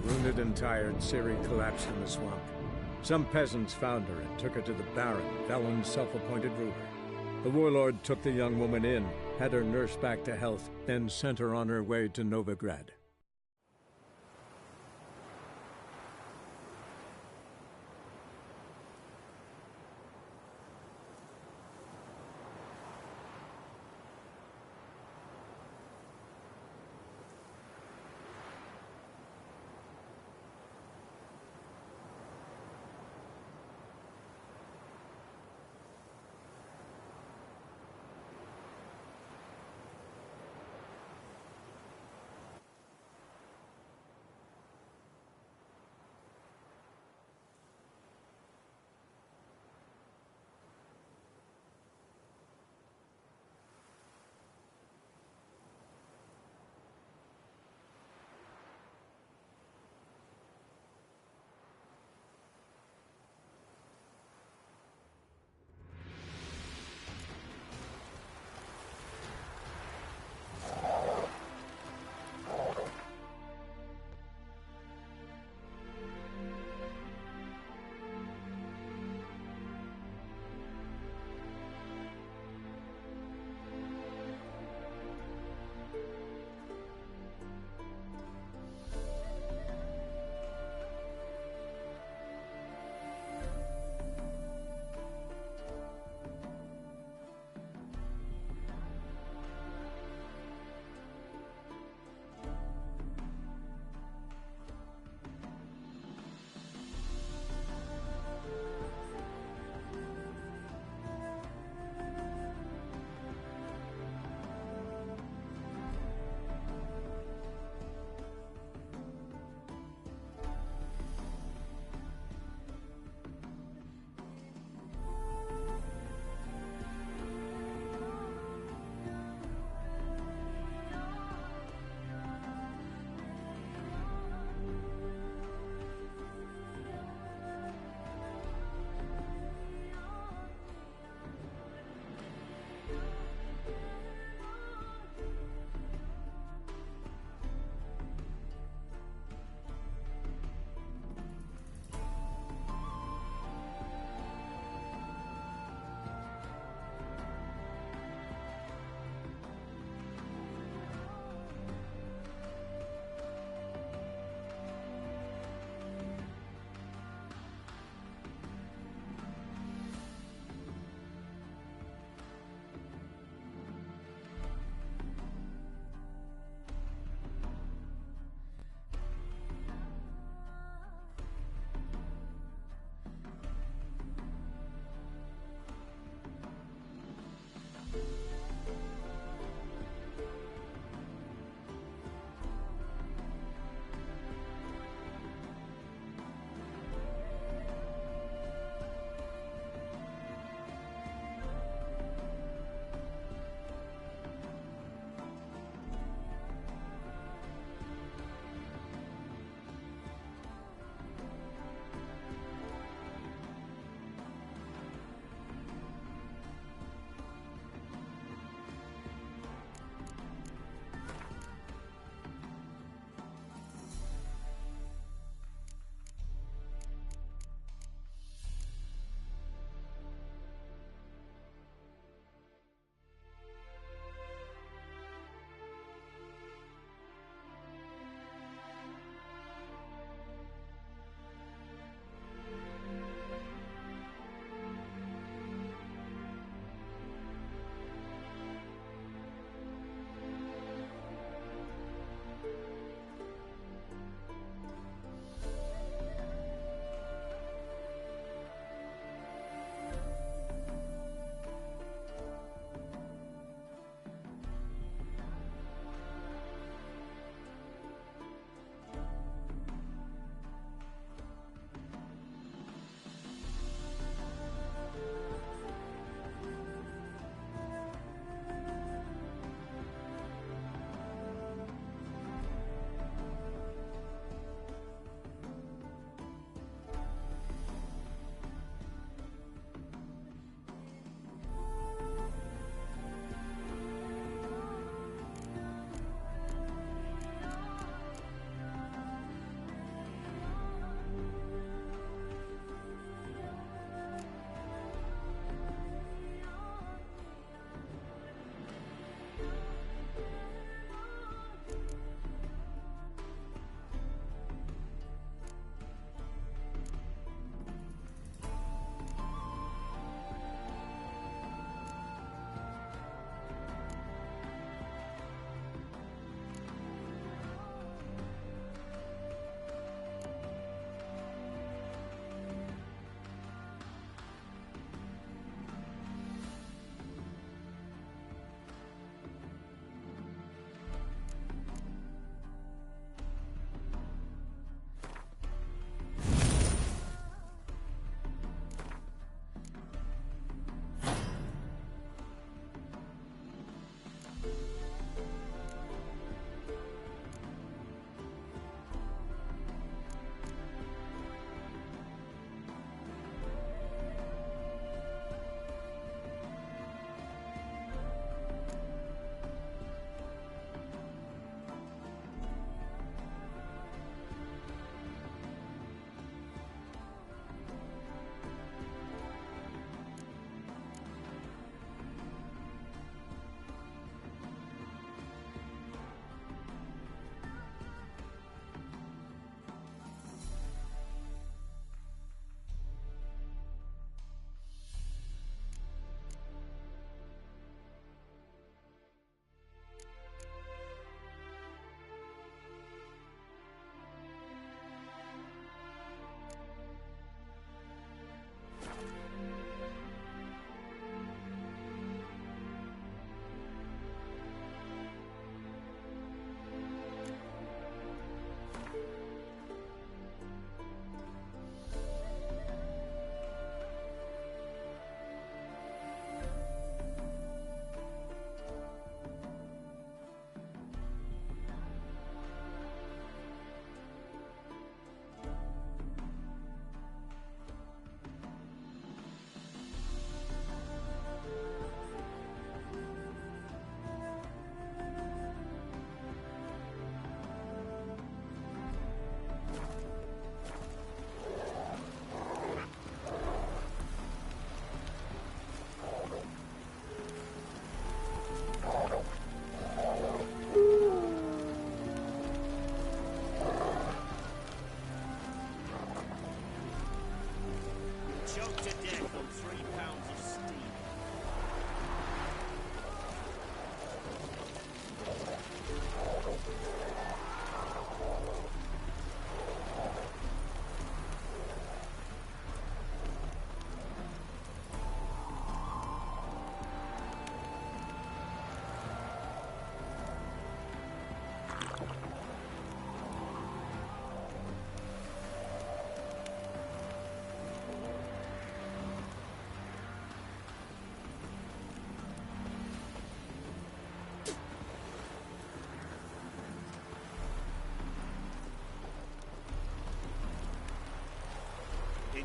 Wounded and tired, Ciri collapsed in the swamp. Some peasants found her and took her to the Baron, Velen's self-appointed ruler. The warlord took the young woman in, had her nursed back to health, then sent her on her way to Novigrad.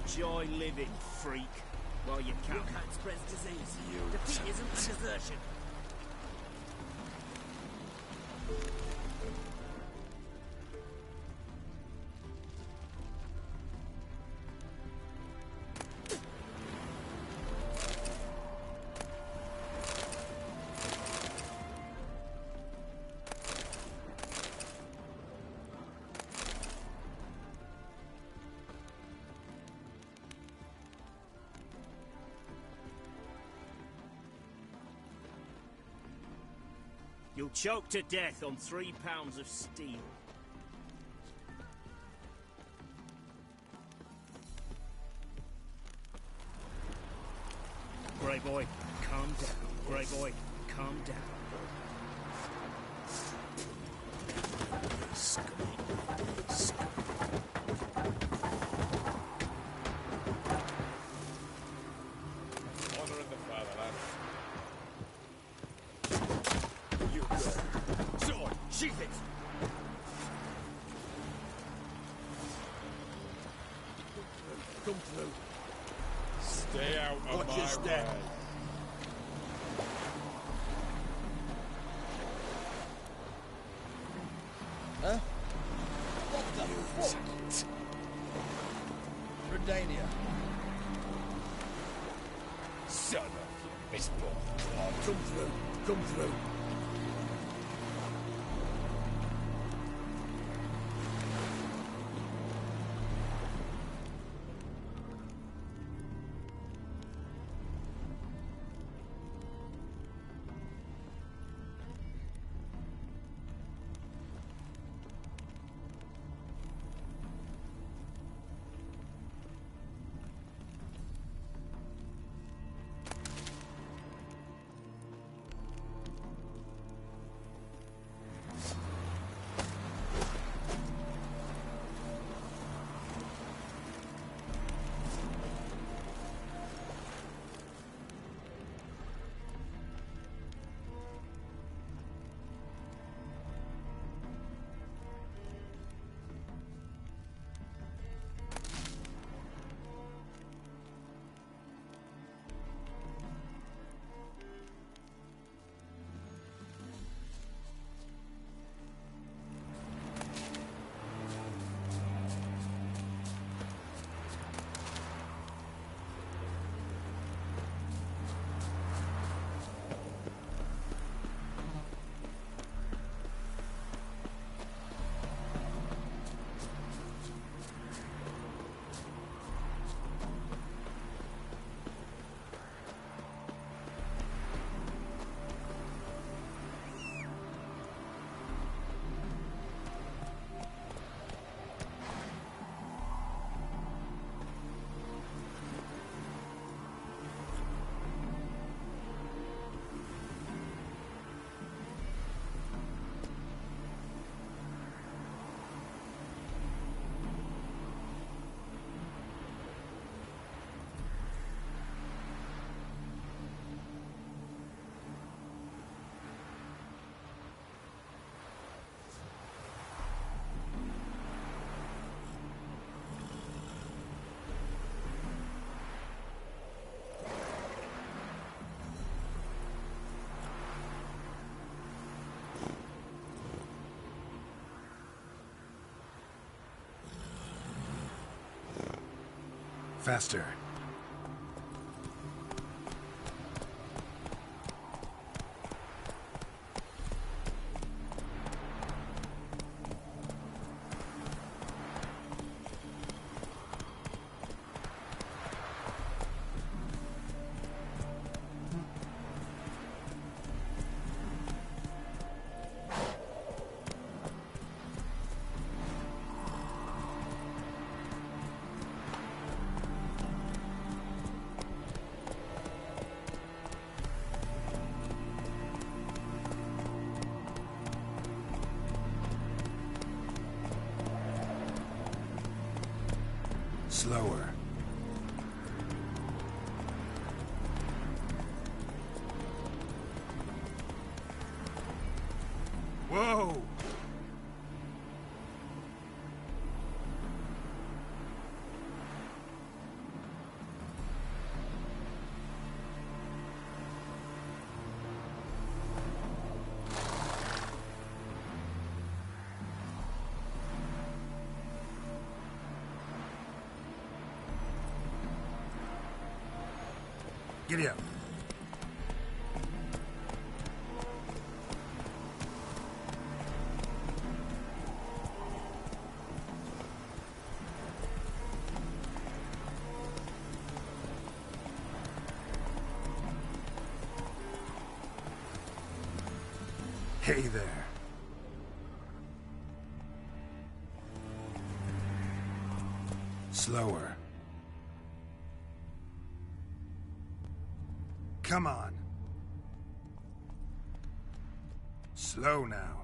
Enjoy living, freak, while you can. Your kind spreads disease. You Defeat isn't a desertion. You'll choke to death on 3 pounds of steel. Grey boy, calm down. Grey boy, calm down. Honor in the fatherland. Sword, sheath it! Come through. Stay out of Watch my your step. way. Huh? What the fuck? Redania. Son of a misborn. Come through. Come through. Faster. Slower. Whoa! Giddy up. Hey there. Slower. Come on. Slow now.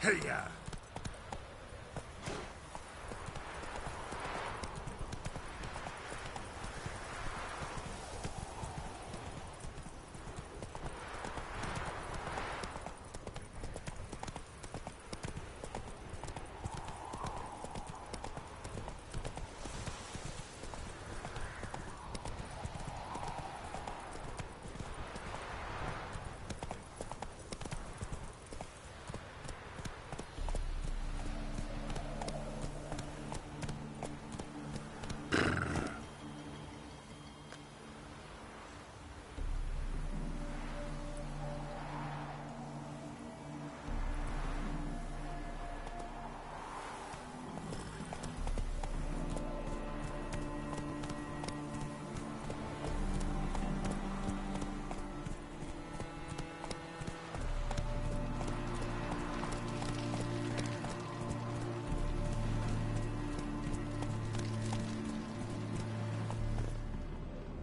Hey ya!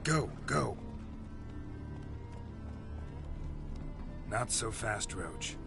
Go, go. Not so fast, Roach.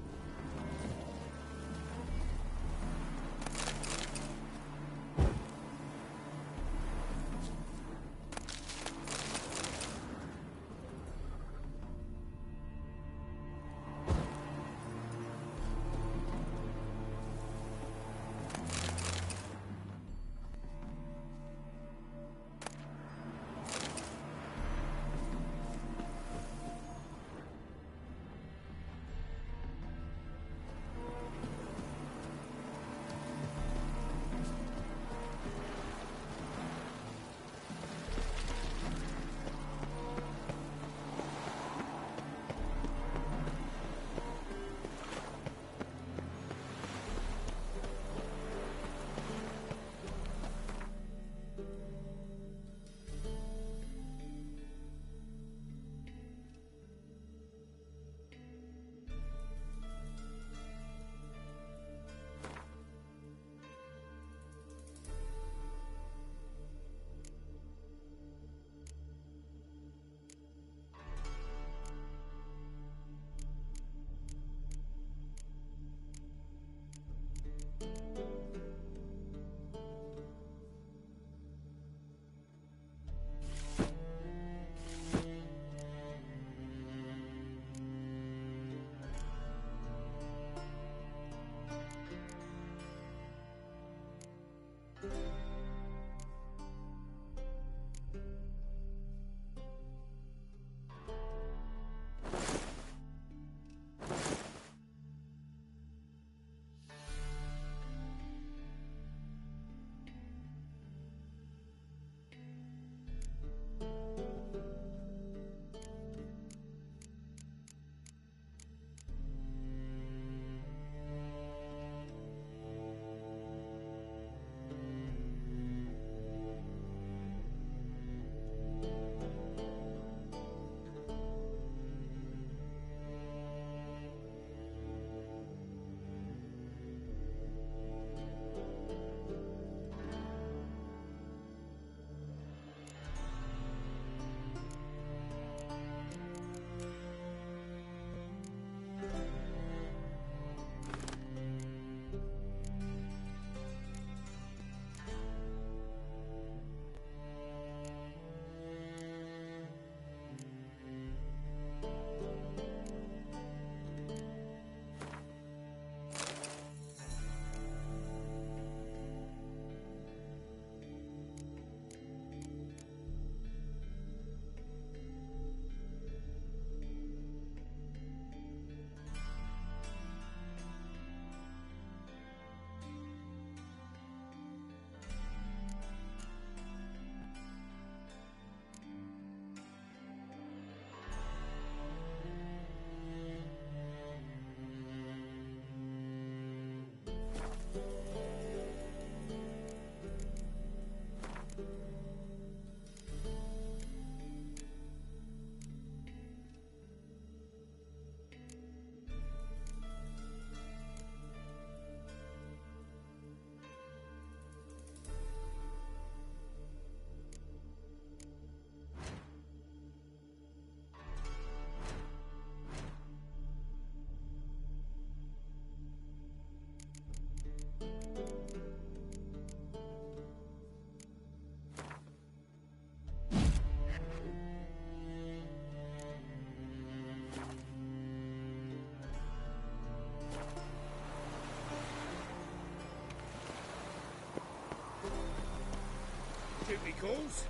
Duty calls.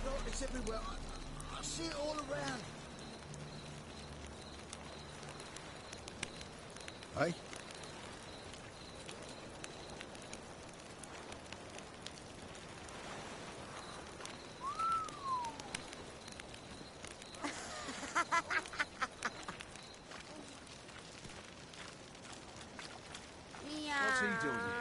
No, it's everywhere. I see it all around. Hey? What's he doing here?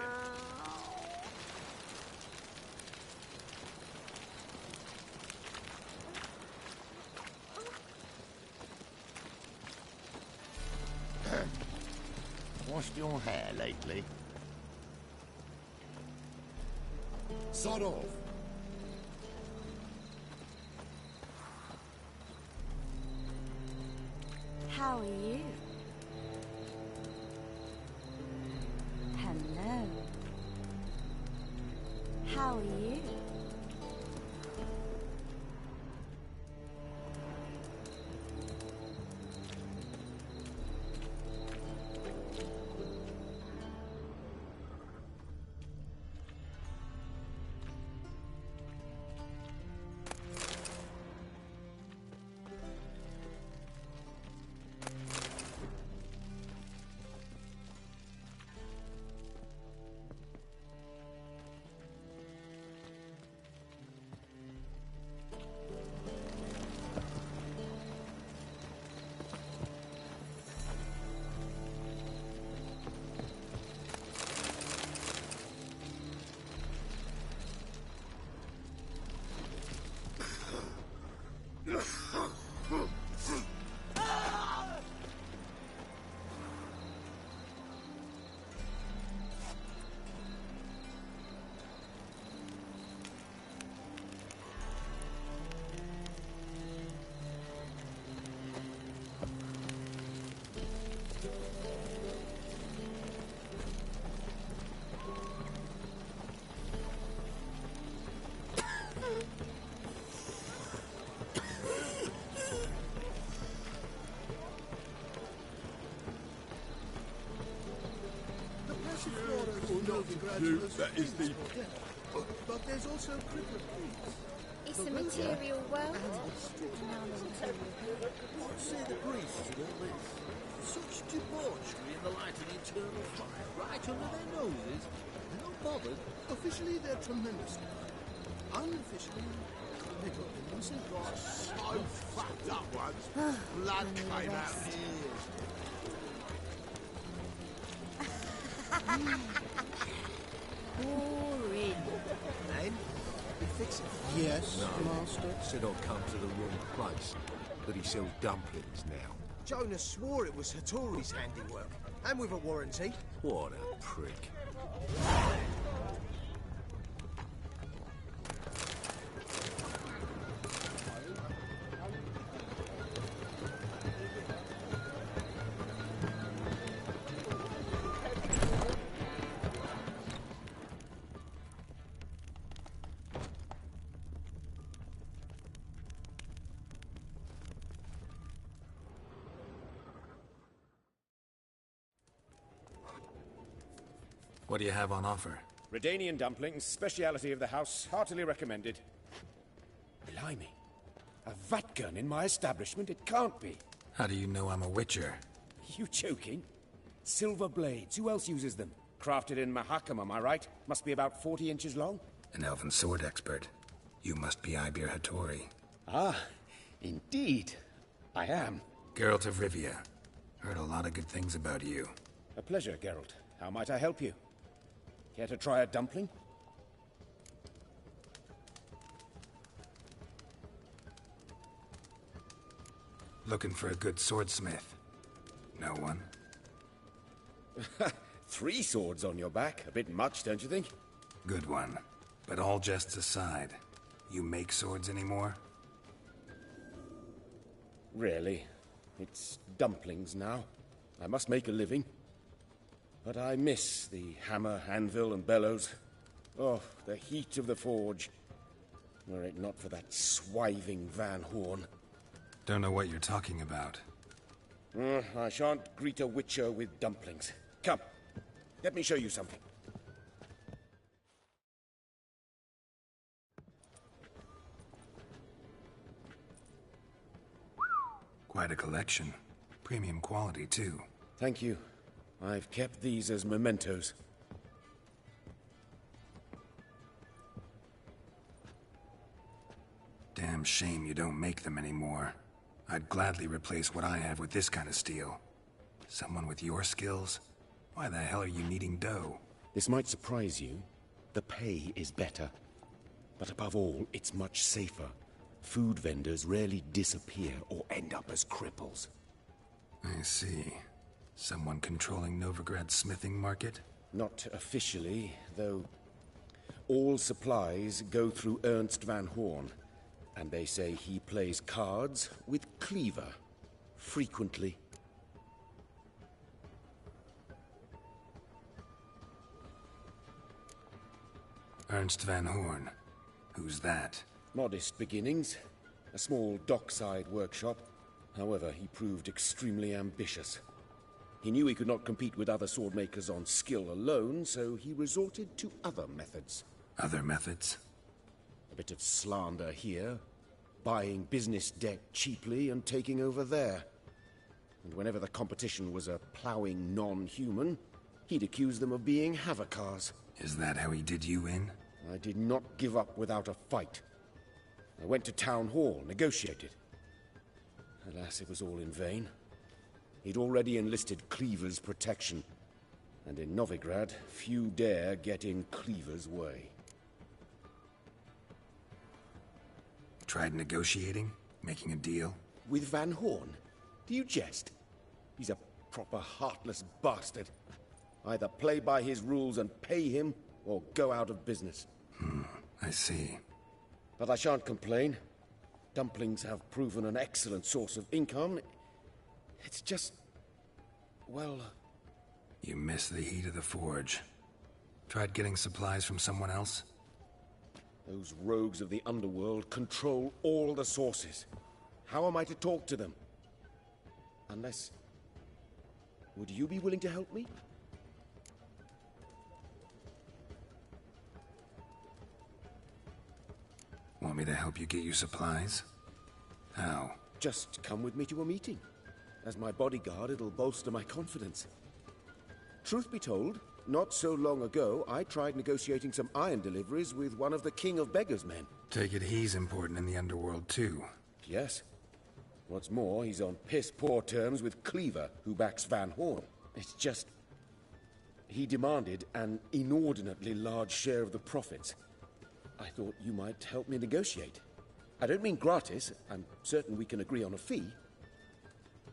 Washed your hair lately? Sod off. How are you? Hello. How are you? That is the... But there's also crippler breeds. It's a material world. What say the priests of all this? Such debauchery in the light of the eternal fire, right under their noses. They're not bothered. Officially, they're tremendous. Unofficially, they've got the innocent God so fucked up once. Blood came out of his ears. Boring. Name? We fix it. Yes, Master. Said I'd come to the wrong place, but he sells dumplings now. Jonas swore it was Hattori's handiwork, and with a warranty. What a prick. What do you have on offer? Redanian dumplings, speciality of the house, heartily recommended. Blimey. A vat gun in my establishment? It can't be. How do you know I'm a witcher? You joking? Silver blades, who else uses them? Crafted in Mahakam, am I right? Must be about 40 inches long? An elven sword expert. You must be Ibir Hattori. Ah, indeed. I am. Geralt of Rivia. Heard a lot of good things about you. A pleasure, Geralt. How might I help you? Care to try a dumpling? Looking for a good swordsmith. No one? 3 swords on your back. A bit much, don't you think? Good one. But all jests aside, you make swords anymore? Really? It's dumplings now. I must make a living. But I miss the hammer, anvil, and bellows. Oh, the heat of the forge. Were it not for that swiving Van Horn. Don't know what you're talking about. I shan't greet a witcher with dumplings. Come, let me show you something. Quite a collection. Premium quality, too. Thank you. I've kept these as mementos. Damn shame you don't make them anymore. I'd gladly replace what I have with this kind of steel. Someone with your skills? Why the hell are you needing dough? This might surprise you. The pay is better. But above all, it's much safer. Food vendors rarely disappear or end up as cripples. I see. Someone controlling Novigrad's smithing market? Not officially, though. All supplies go through Ernst Van Horn. And they say he plays cards with Cleaver. Frequently. Ernst Van Horn. Who's that? Modest beginnings. A small dockside workshop. However, he proved extremely ambitious. He knew he could not compete with other swordmakers on skill alone, so he resorted to other methods. Other methods? A bit of slander here, buying business debt cheaply and taking over there. And whenever the competition was a ploughing non-human, he'd accuse them of being Havocars. Is that how he did you in? I did not give up without a fight. I went to Town Hall, negotiated. Alas, it was all in vain. He'd already enlisted Cleaver's protection. And in Novigrad, few dare get in Cleaver's way. Tried negotiating? Making a deal? With Van Horn? Do you jest? He's a proper heartless bastard. Either play by his rules and pay him, or go out of business. I see. But I shan't complain. Dumplings have proven an excellent source of income. It's just... well... You miss the heat of the forge. Tried getting supplies from someone else? Those rogues of the underworld control all the sources. How am I to talk to them? Unless... would you be willing to help me? Want me to help you get you supplies? How? Just come with me to a meeting. As my bodyguard, it'll bolster my confidence. Truth be told, not so long ago, I tried negotiating some iron deliveries with one of the King of Beggars' men. Take it he's important in the underworld, too. Yes. What's more, he's on piss-poor terms with Cleaver, who backs Van Horn. It's just... he demanded an inordinately large share of the profits. I thought you might help me negotiate. I don't mean gratis. I'm certain we can agree on a fee.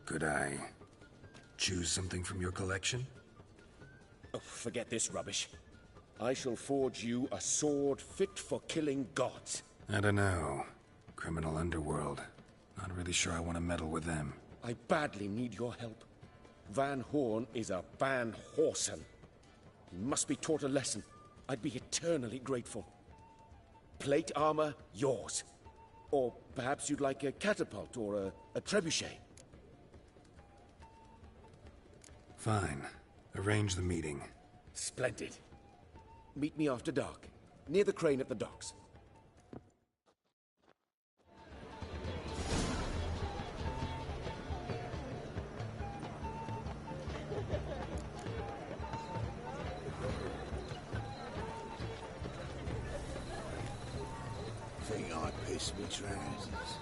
Could I choose something from your collection? Oh, forget this rubbish. I shall forge you a sword fit for killing gods. I don't know. Criminal underworld. Not really sure I want to meddle with them. I badly need your help. Van Horn is a Van Horsen. He must be taught a lesson. I'd be eternally grateful. Plate armor, yours. Or perhaps you'd like a catapult or a trebuchet. Fine. Arrange the meeting. Splendid. Meet me after dark, near the crane at the docks. Think I piss me trousers.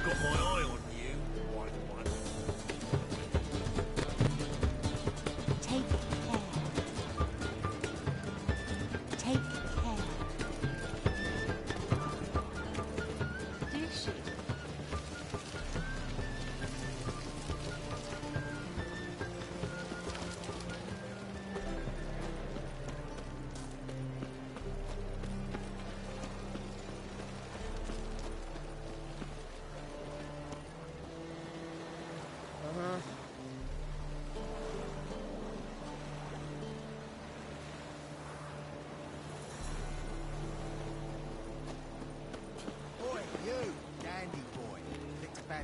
Got my eye on you, white one. Take care. Take care.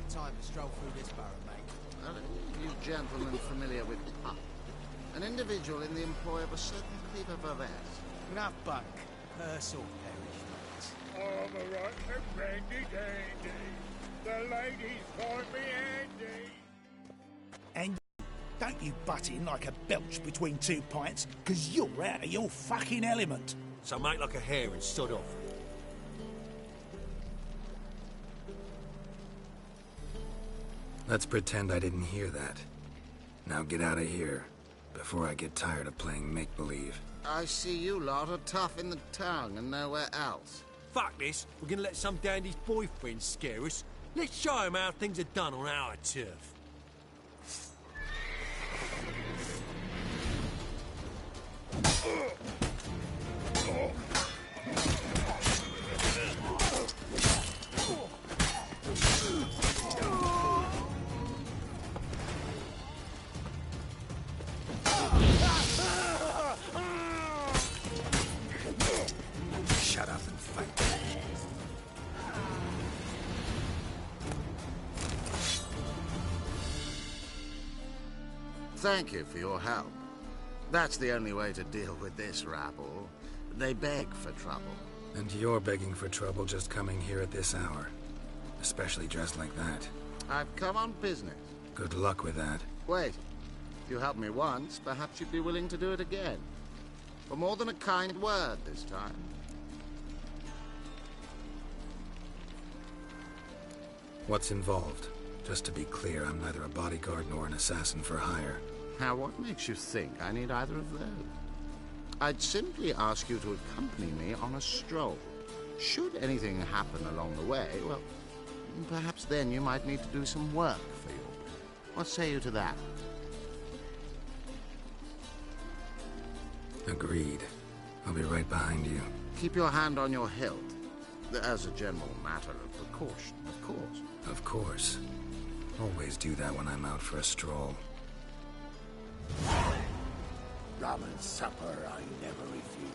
time to stroll through this barrow, mate. Are any of you gentlemen familiar with Puck? An individual in the employ of a certain Cleaver Varese. Enough bunk. Purse or perish, mate. I'm a right handy dandy. The ladies find me handy. And don't you butt in like a belch between two pints, because you're out of your fucking element. So make like a hare and sod off. Let's pretend I didn't hear that. Now get out of here, before I get tired of playing make-believe. I see you lot are tough in the tongue and nowhere else. Fuck this. We're gonna let some dandy's boyfriend scare us. Let's show him how things are done on our turf. Shut up and fight. Thank you for your help. That's the only way to deal with this rabble. They beg for trouble. And you're begging for trouble just coming here at this hour. Especially dressed like that. I've come on business. Good luck with that. Wait. If you helped me once, perhaps you'd be willing to do it again. For more than a kind word this time. What's involved? Just to be clear, I'm neither a bodyguard nor an assassin for hire. Now, what makes you think I need either of those? I'd simply ask you to accompany me on a stroll. Should anything happen along the way, well, perhaps then you might need to do some work for you. What say you to that? Agreed. I'll be right behind you. Keep your hand on your hilt. As a general matter of precaution, of course. Of course. Always do that when I'm out for a stroll. Rum and supper I never refuse.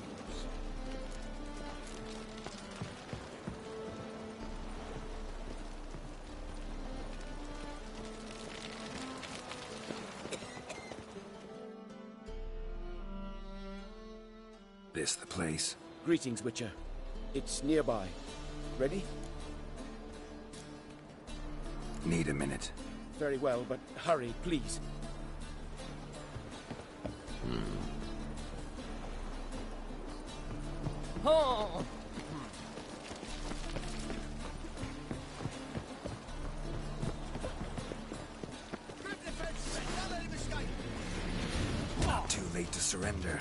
This the place? Greetings, Witcher. It's nearby. Ready? Need a minute. Very well, but hurry, please. Oh! Not too late to surrender.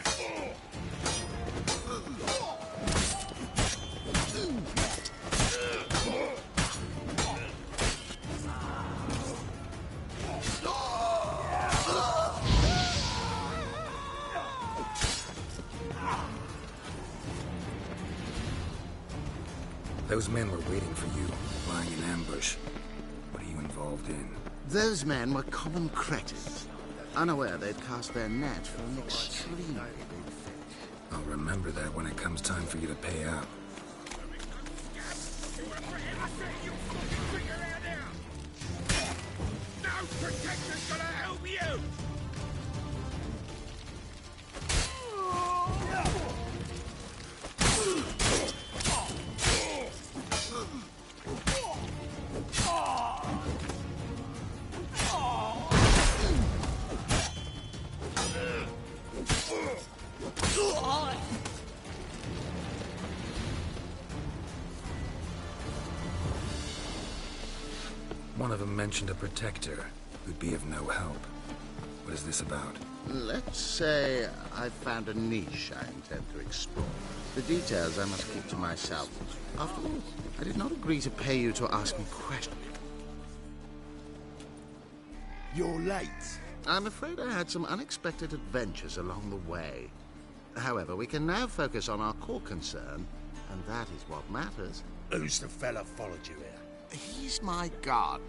Those men were waiting for you, lying in ambush. What are you involved in? Those men were common cretins, unaware they'd cast their net for an extremely big fish. I'll remember that when it comes time for you to pay up. No protection's gonna help you! One of them mentioned a protector who'd be of no help. What is this about? Let's say I've found a niche I intend to explore. The details I must keep to myself. After all, I did not agree to pay you to ask me questions. You're late. I'm afraid I had some unexpected adventures along the way. However, we can now focus on our core concern, and that is what matters. Who's the fella followed you here? He's my gardener.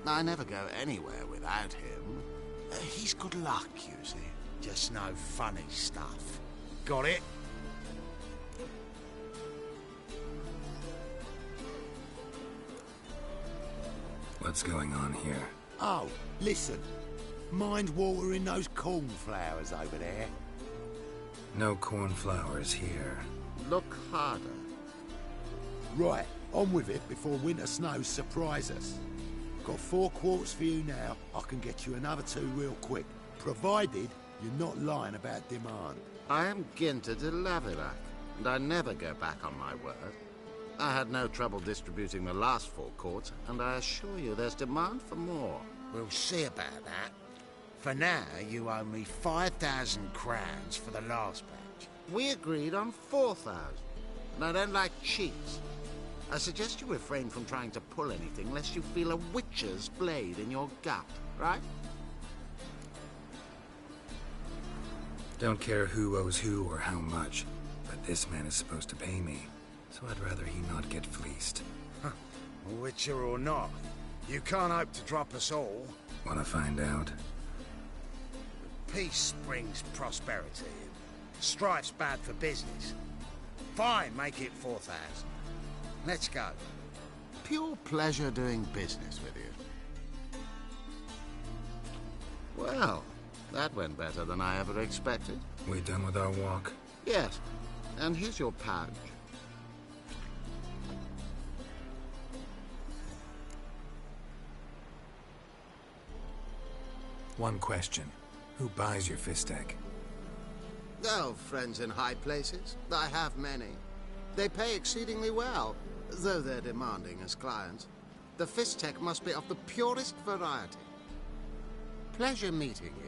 I never go anywhere without him. He's good luck, you see. Just no funny stuff. Got it? What's going on here? Oh, listen. Mind watering those cornflowers over there? No cornflowers here. Look harder. Right, on with it before winter snows surprise us. Got 4 quarts for you now. I can get you another 2 real quick, provided you're not lying about demand. I am Ginter de Lavilac, and I never go back on my word. I had no trouble distributing the last 4 quarts, and I assure you there's demand for more. We'll see about that. For now, you owe me 5,000 crowns for the last batch. We agreed on 4,000, and I don't like cheats. I suggest you refrain from trying to pull anything lest you feel a witcher's blade in your gut, right? Don't care who owes who or how much, but this man is supposed to pay me, so I'd rather he not get fleeced. Huh. Witcher or not, you can't hope to drop us all. Wanna find out? Peace brings prosperity. Strife's bad for business. Fine, make it 4,000. Let's go. Pure pleasure doing business with you. Well, that went better than I ever expected. We done with our walk? Yes. And here's your pouch. One question. Who buys your fistek? Oh, friends in high places. I have many. They pay exceedingly well, though they're demanding as clients. The fistek must be of the purest variety. Pleasure meeting you.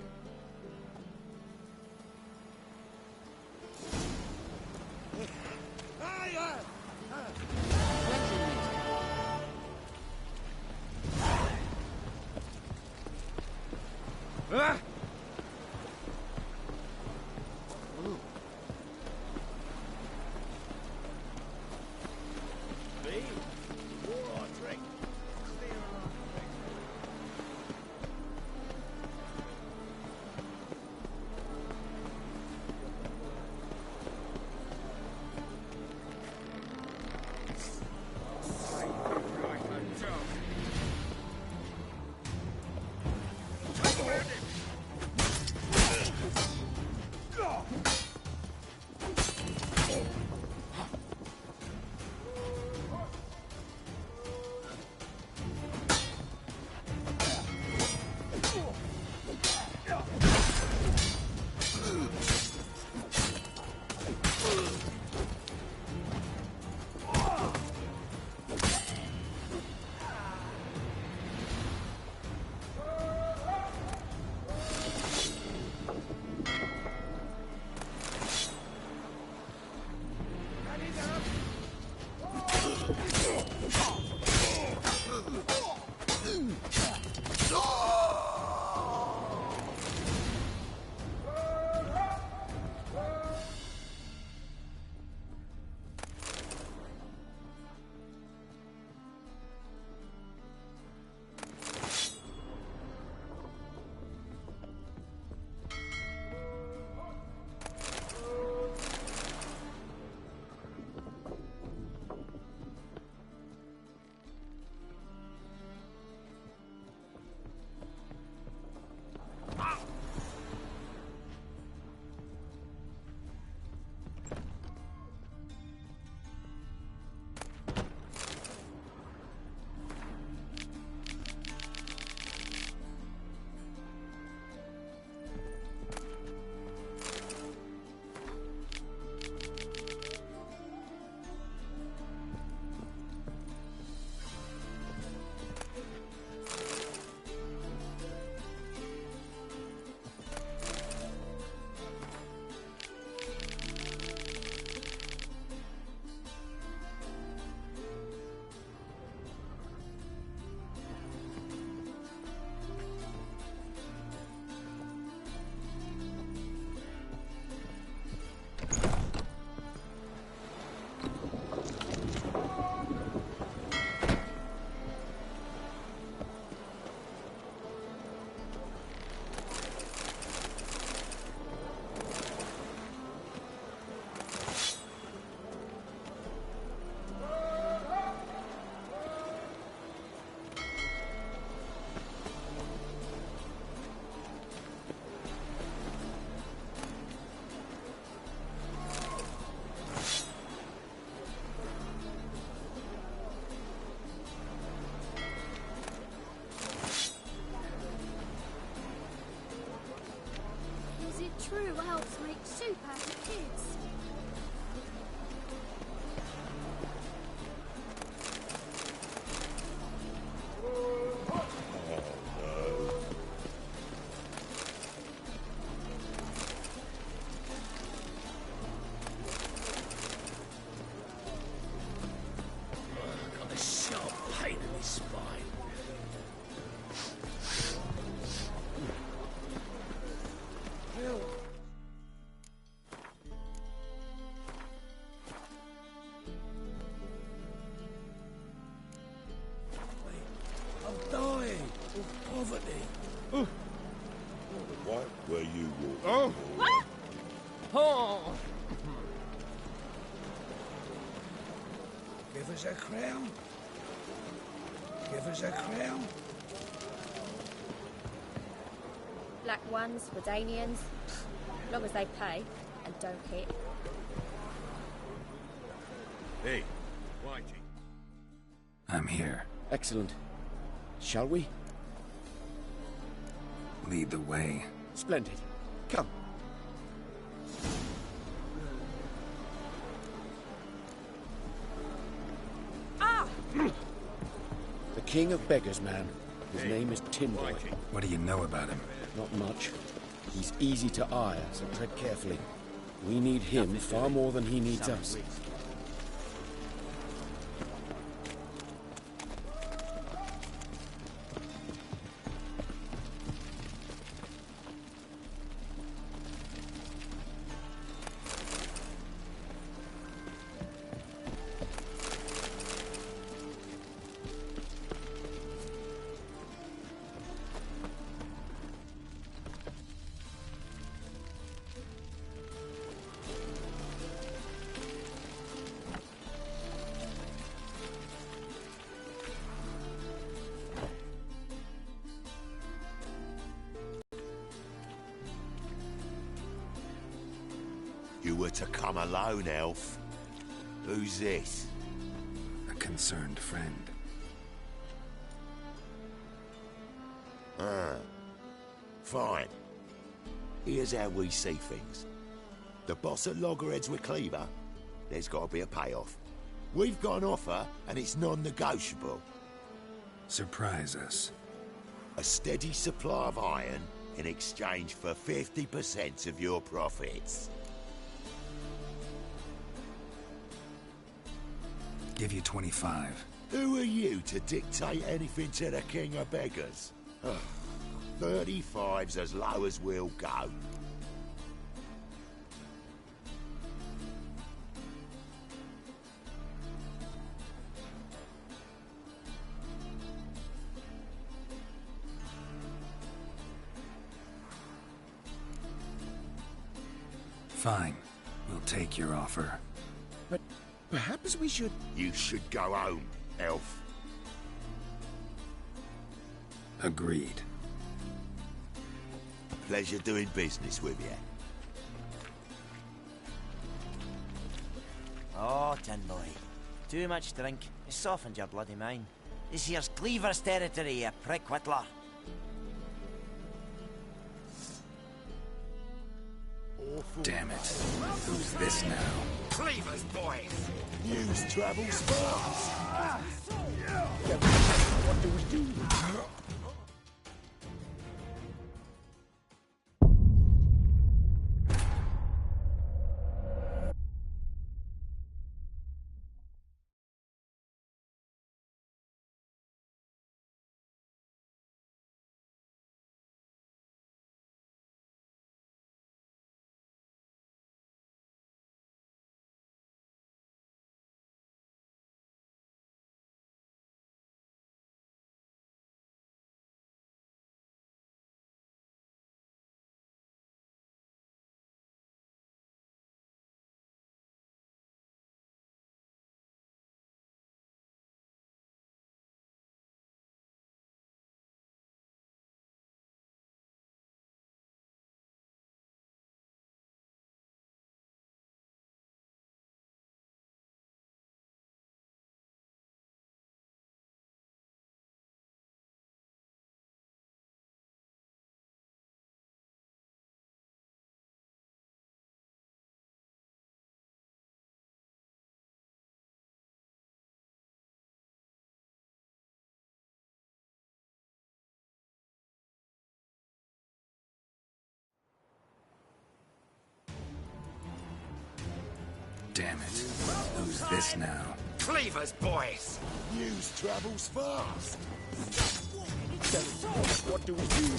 Ah! true elves make soup out of kids. Got a sharp pain in his spine. I'm dying of poverty. What were you walking? Oh! Oh! Give us a crown. Give us a crown. Black ones, Redanians, long as they pay and don't hit. Hey, Whitey. I'm here. Excellent. Shall we? Lead the way. Splendid. Come. Ah! The king of beggars, man. His name is Tinboy. What do you know about him? Not much. He's easy to ire, so tread carefully. We need him far more than he needs us. You were to come alone, elf. Who's this? A concerned friend. Ah. Fine. Here's how we see things. The boss at Loggerheads with Cleaver, there's got to be a payoff. We've got an offer, and it's non-negotiable. Surprise us. A steady supply of iron in exchange for 50% of your profits. Give you 25. Who are you to dictate anything to the king of beggars? 35's as low as we'll go. Fine. We'll take your offer. But perhaps we should... You should go home, elf. Agreed. Pleasure doing business with you. Oh, tin boy. Too much drink. It softened your bloody mind. This here's Cleaver's territory, you prick whittler. Damn it. Who's this now? Cleaver's boys! News travels fast! What do we do? Damn it. Who's this now? Cleaver's boys! News travels fast. What do we do?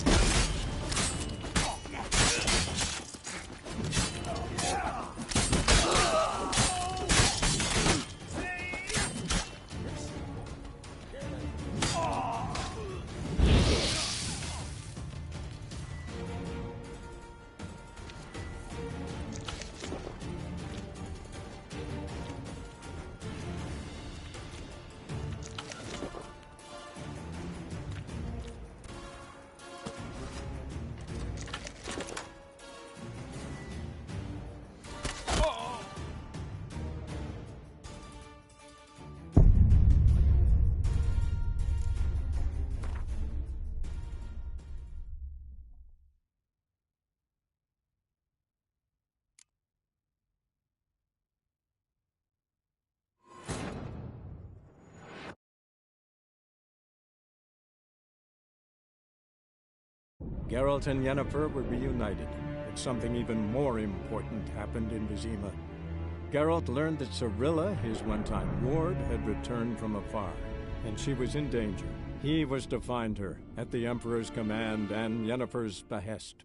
Geralt and Yennefer were reunited, but something even more important happened in Vizima. Geralt learned that Cirilla, his one-time ward, had returned from afar, and she was in danger. He was to find her, at the Emperor's command and Yennefer's behest.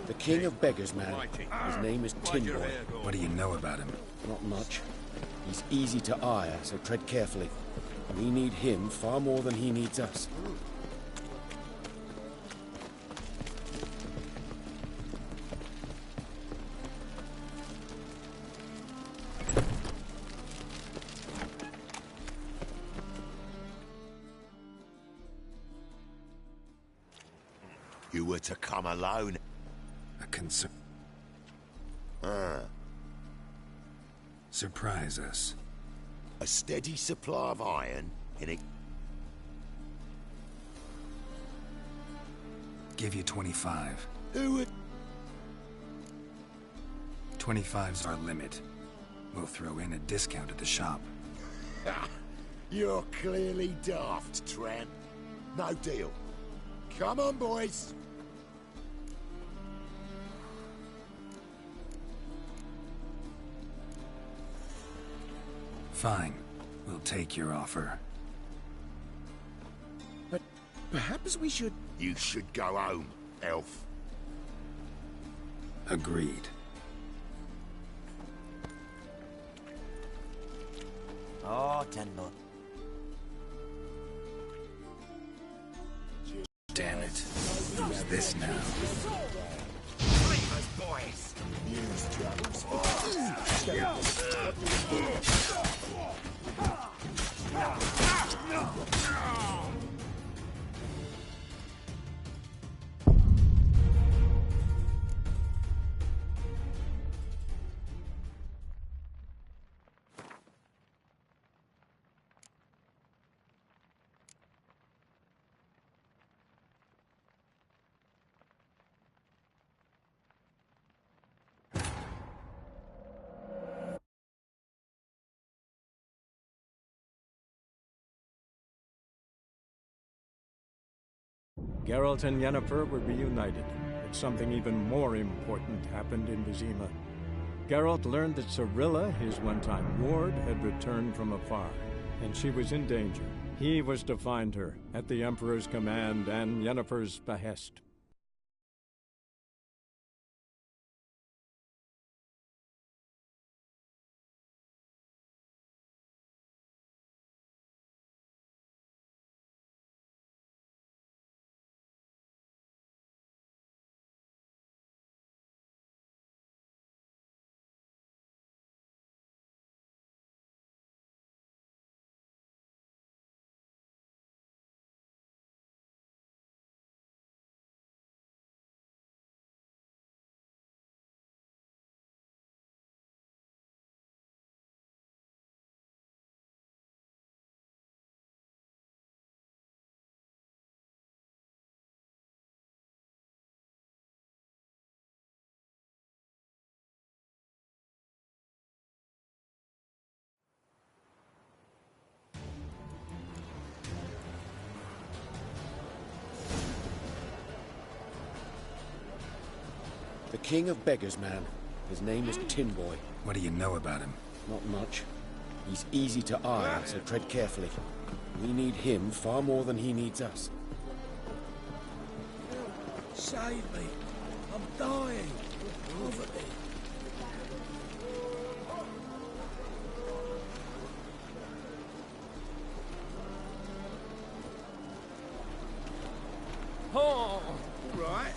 The king of beggars, man. His name is Tinboy. What do you know about him? Not much. He's easy to ire, so tread carefully. We need him far more than he needs us. You were to come alone. A concern. Ah. Surprise us. A steady supply of iron in a... Give you 25. Who would... 25's our limit. We'll throw in a discount at the shop. You're clearly daft, Trent. No deal. Come on, boys. Fine. We'll take your offer. But perhaps we should... You should go home, elf. Agreed. Oh, Tinboy. Damn it. Who's this now? Cleaver's boys! News travels fast. Geralt and Yennefer were reunited, but something even more important happened in Vizima. Geralt learned that Cirilla, his one-time ward, had returned from afar, and she was in danger. He was to find her, at the Emperor's command and Yennefer's behest. The king of beggars, man. His name is Tin Boy. What do you know about him? Not much. He's easy to eye, so tread carefully. We need him far more than he needs us. Save me. I'm dying. Over there. Oh, all right.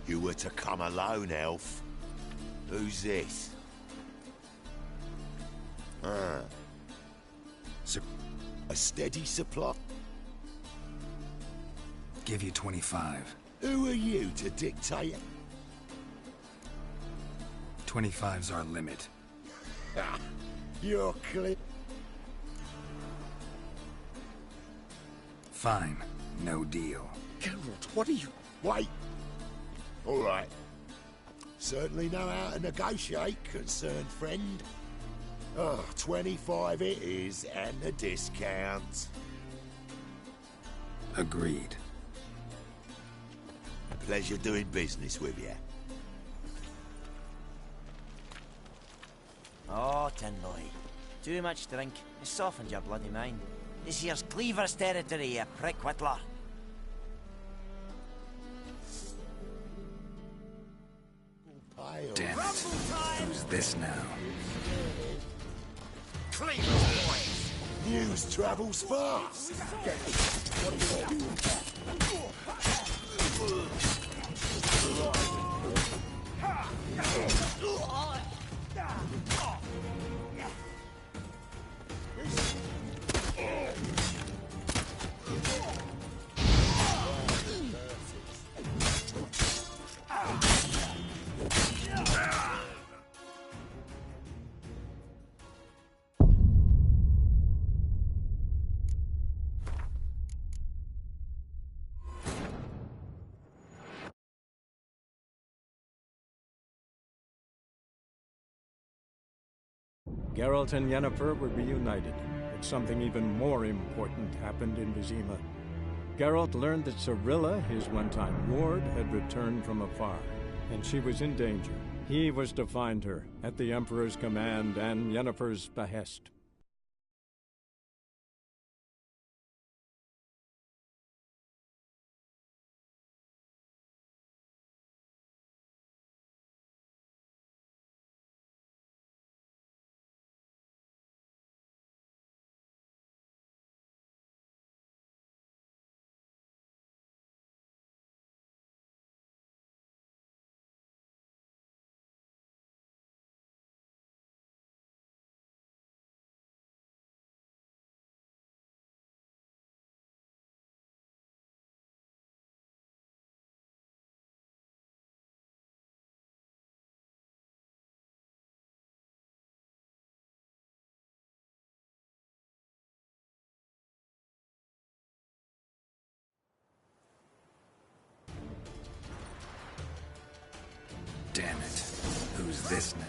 You were to come alone, elf. Who's this? Ah. A steady supply? Give you 25. Who are you to dictate? 25's our limit. You're clear. Fine. No deal. Geralt, what are you... Wait. All right. Certainly know how to negotiate, concerned friend. Oh, 25 it is, and the discount. Agreed. Pleasure doing business with you. Oh, Tin Boy. Too much drink. It softened your bloody mind. This here's Cleaver's territory, you prick whittler. Damn it. Who's this now? Cleaver's boys. News travels fast. Geralt and Yennefer were reunited, but something even more important happened in Vizima. Geralt learned that Cirilla, his one-time ward, had returned from afar, and she was in danger. He was to find her, at the Emperor's command and Yennefer's behest. Damn it. Who's this now?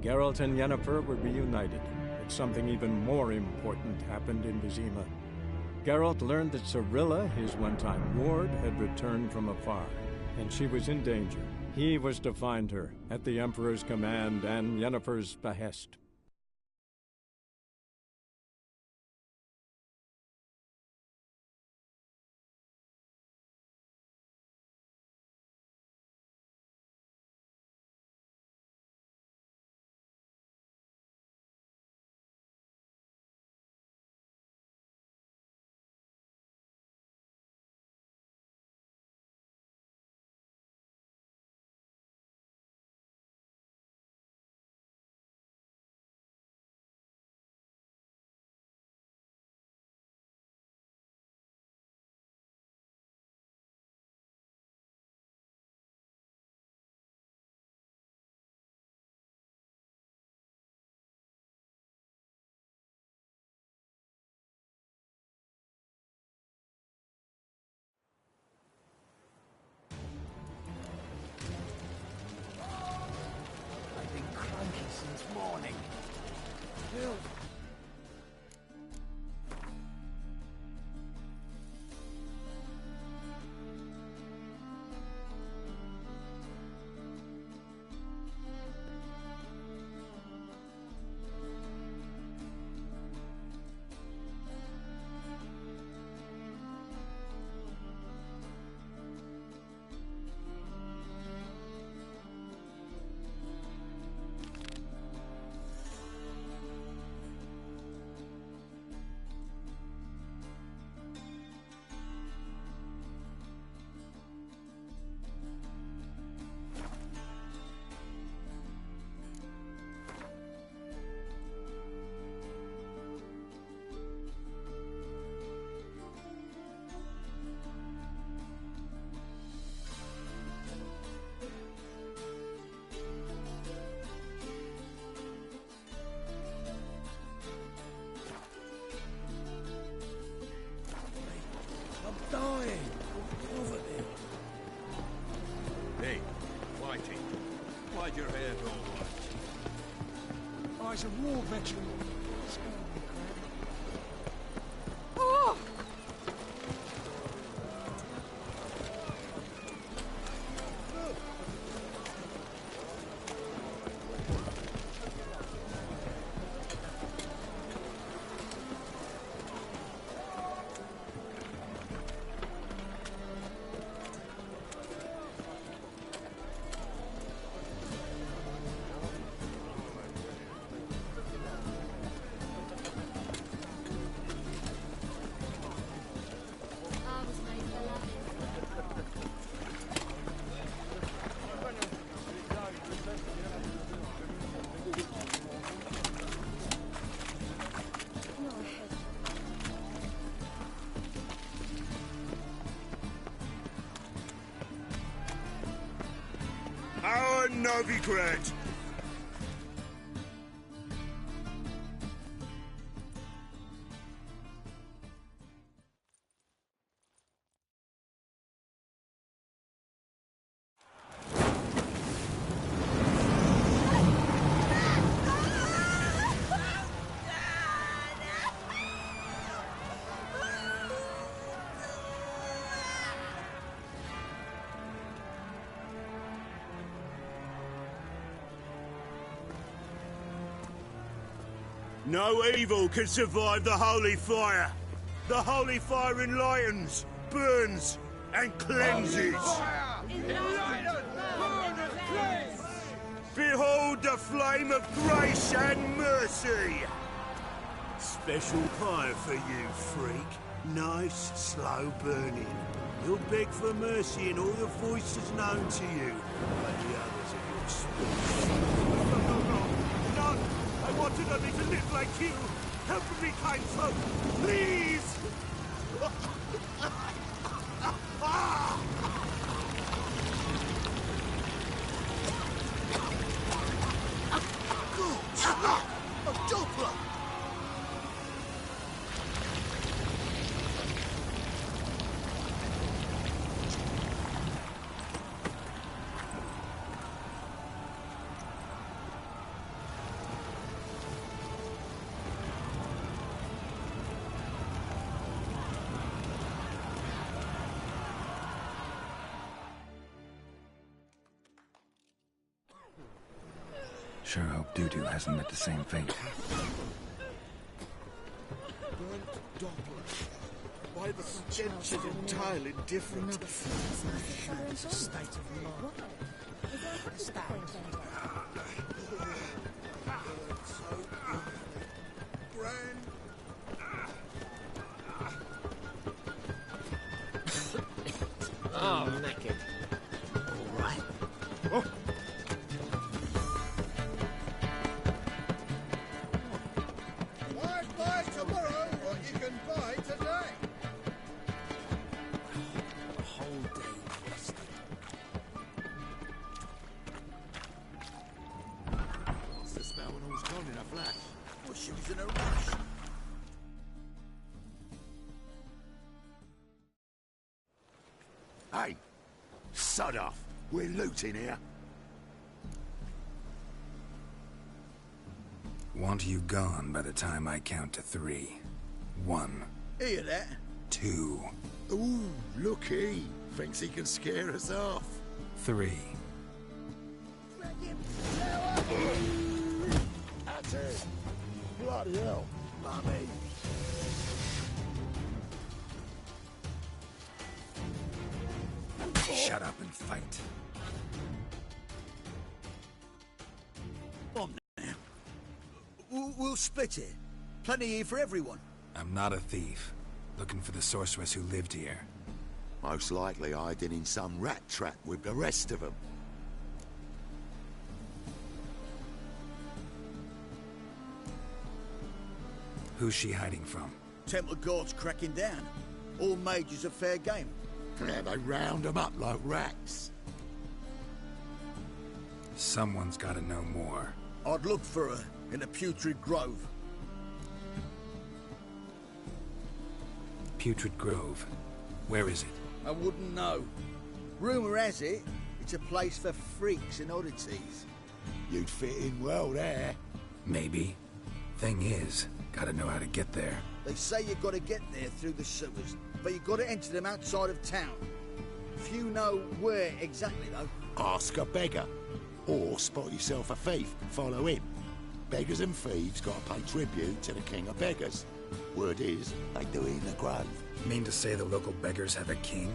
Geralt and Yennefer were reunited, but something even more important happened in Vizima. Geralt learned that Cirilla, his one-time ward, had returned from afar, and she was in danger. He was to find her, at the Emperor's command and Yennefer's behest. I've been cranky since morning. Dying! Over there! Hey, Whitey. Why'd your hair go white? I was a war veteran. Oh! Our Novigrad! No evil can survive the holy fire. The holy fire enlightens, burns, and cleanses. Behold the flame of grace and mercy. Special fire for you, freak. Nice, slow burning. You'll beg for mercy in all the voices known to you, but the others of your speech. No! I wanted only to live like you! Help me, kind folk! Please! A Doppler! Sure hope Dudu hasn't met the same fate. Burnt Doppler. Why, the stench is entirely different. It's a state of mind. What's that? Oh, naked. All right. Oh. Why buy tomorrow what you can buy today? A whole day wasted. What's the smell when all's gone in a flash? Well, she was in a rush. Hey, sod off. We're looting here. Want you gone by the time I count to 3. 1. Hear that? 2. Ooh, look he. Thinks he can scare us off. 3. That's it. Bloody hell. Mummy. Shut up and fight. On now. We'll split it. Plenty here for everyone. I'm not a thief. Looking for the sorceress who lived here. Most likely hiding in some rat trap with the rest of them. Who's she hiding from? Temple Guard's cracking down. All mages are fair game. Yeah, they round them up like rats. Someone's gotta know more. I'd look for her in the Putrid Grove. Putrid Grove. Where is it? I wouldn't know. Rumour has it, it's a place for freaks and oddities. You'd fit in well there. Maybe. Thing is, gotta know how to get there. They say you gotta get there through the sewers, but you gotta enter them outside of town. Few know where exactly, though. Ask a beggar. Or spot yourself a thief, follow him. Beggars and thieves gotta pay tribute to the king of beggars. Word is, they do it in the grove. Mean to say the local beggars have a king,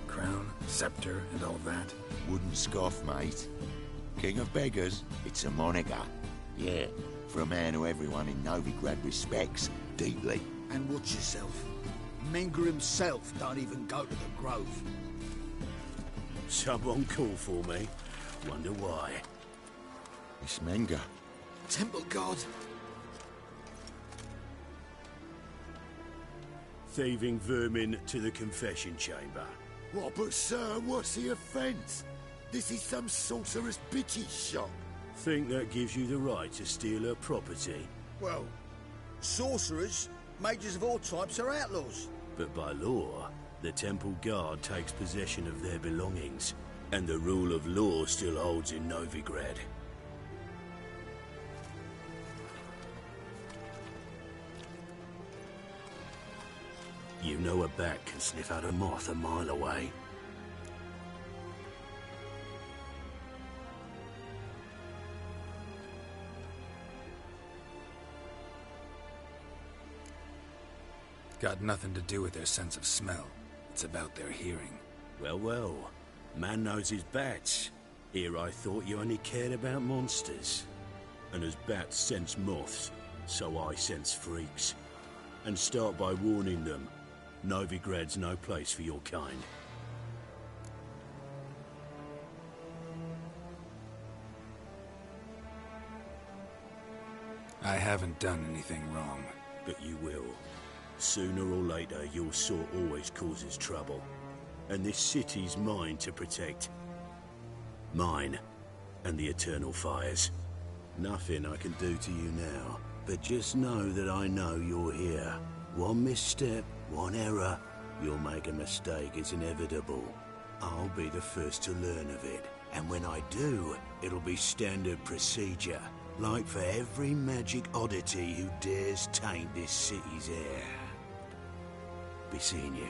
crown, scepter, and all that? Wouldn't scoff, mate. King of beggars, it's a moniker. Yeah, for a man who everyone in Novigrad respects deeply. And watch yourself. Menger himself don't even go to the grove. Someone call for me. Wonder why. It's Menger. Temple Guard. Thieving vermin to the confession chamber. What, but sir, what's the offence? This is some sorcerer's bitch's shop. Think that gives you the right to steal her property? Well, sorcerers, mages of all types are outlaws. But by law, the Temple Guard takes possession of their belongings, and the rule of law still holds in Novigrad. You know a bat can sniff out a moth a mile away. Got nothing to do with their sense of smell. It's about their hearing. Well, well. Man knows his bats. Here I thought you only cared about monsters. And as bats sense moths, so I sense freaks. And start by warning them. Novigrad's no place for your kind. I haven't done anything wrong. But you will. Sooner or later, your sort always causes trouble. And this city's mine to protect. Mine. And the eternal fires. Nothing I can do to you now. But just know that I know you're here. One misstep, one error, you'll make a mistake, it's inevitable. I'll be the first to learn of it. And when I do, it'll be standard procedure. Like for every magic oddity who dares taint this city's air. Be seeing you.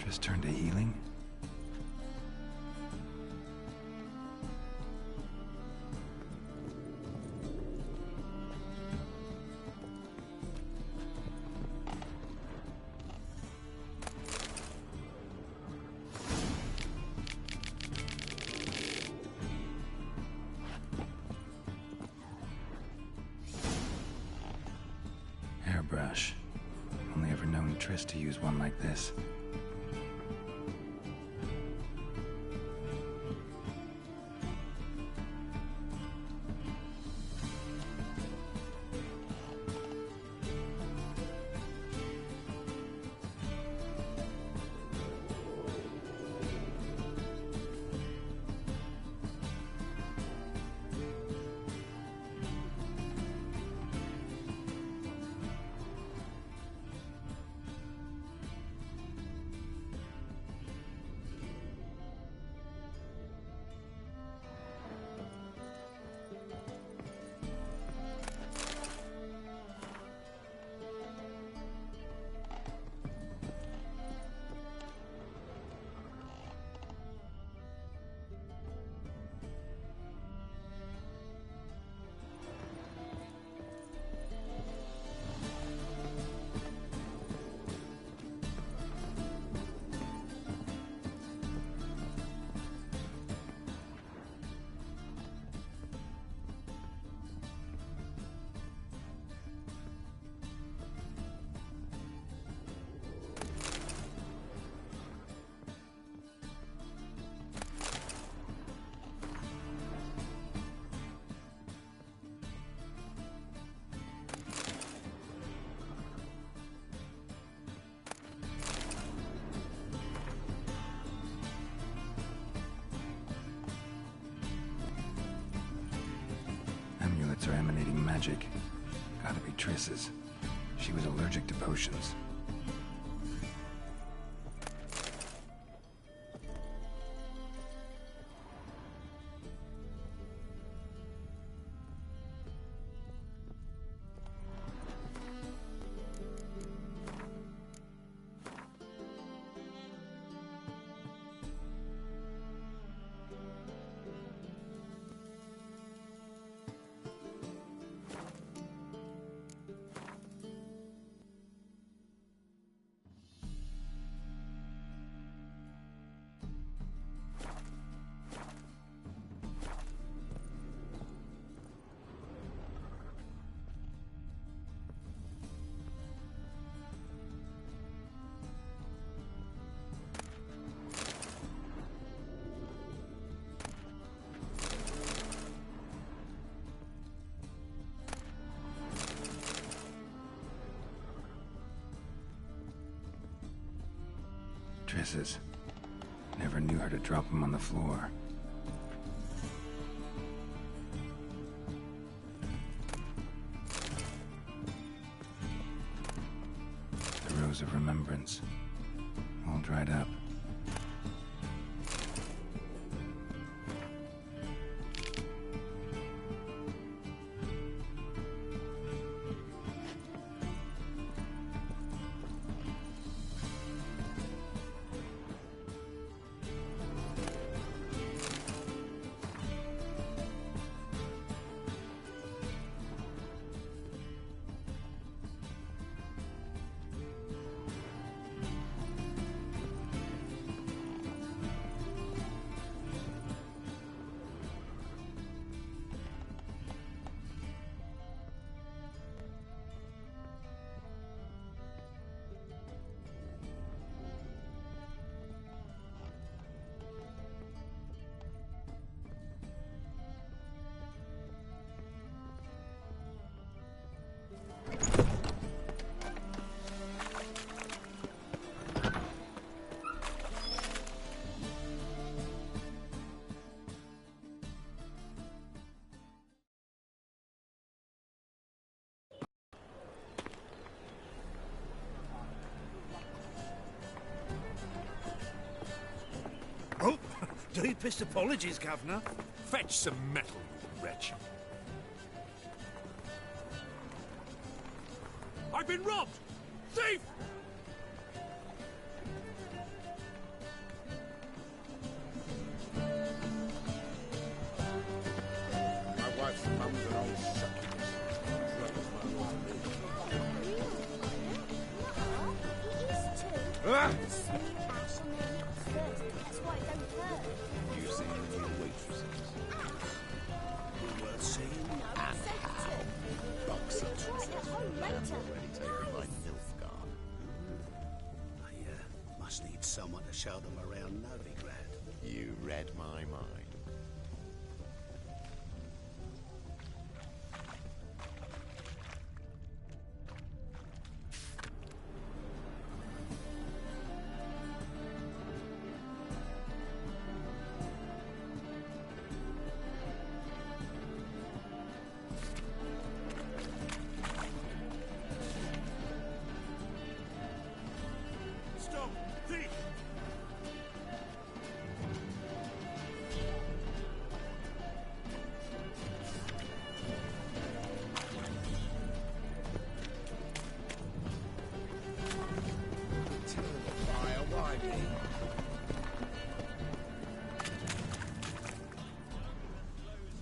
Just turned to healing? Hairbrush. Only ever known Triss to use one like this. Amulets are emanating magic. Gotta be Triss's. She was allergic to potions. Triss's. Never knew her to drop them on the floor. The Rose of Remembrance. All dried up. Oh, deepest apologies, Governor. Fetch some metal, you wretch. I've been robbed! Thief! You see the new waitresses. Worth seeing. And how boxy. I'm already taking my milk guard. I must need someone to show them around Novigrad. You read my mind.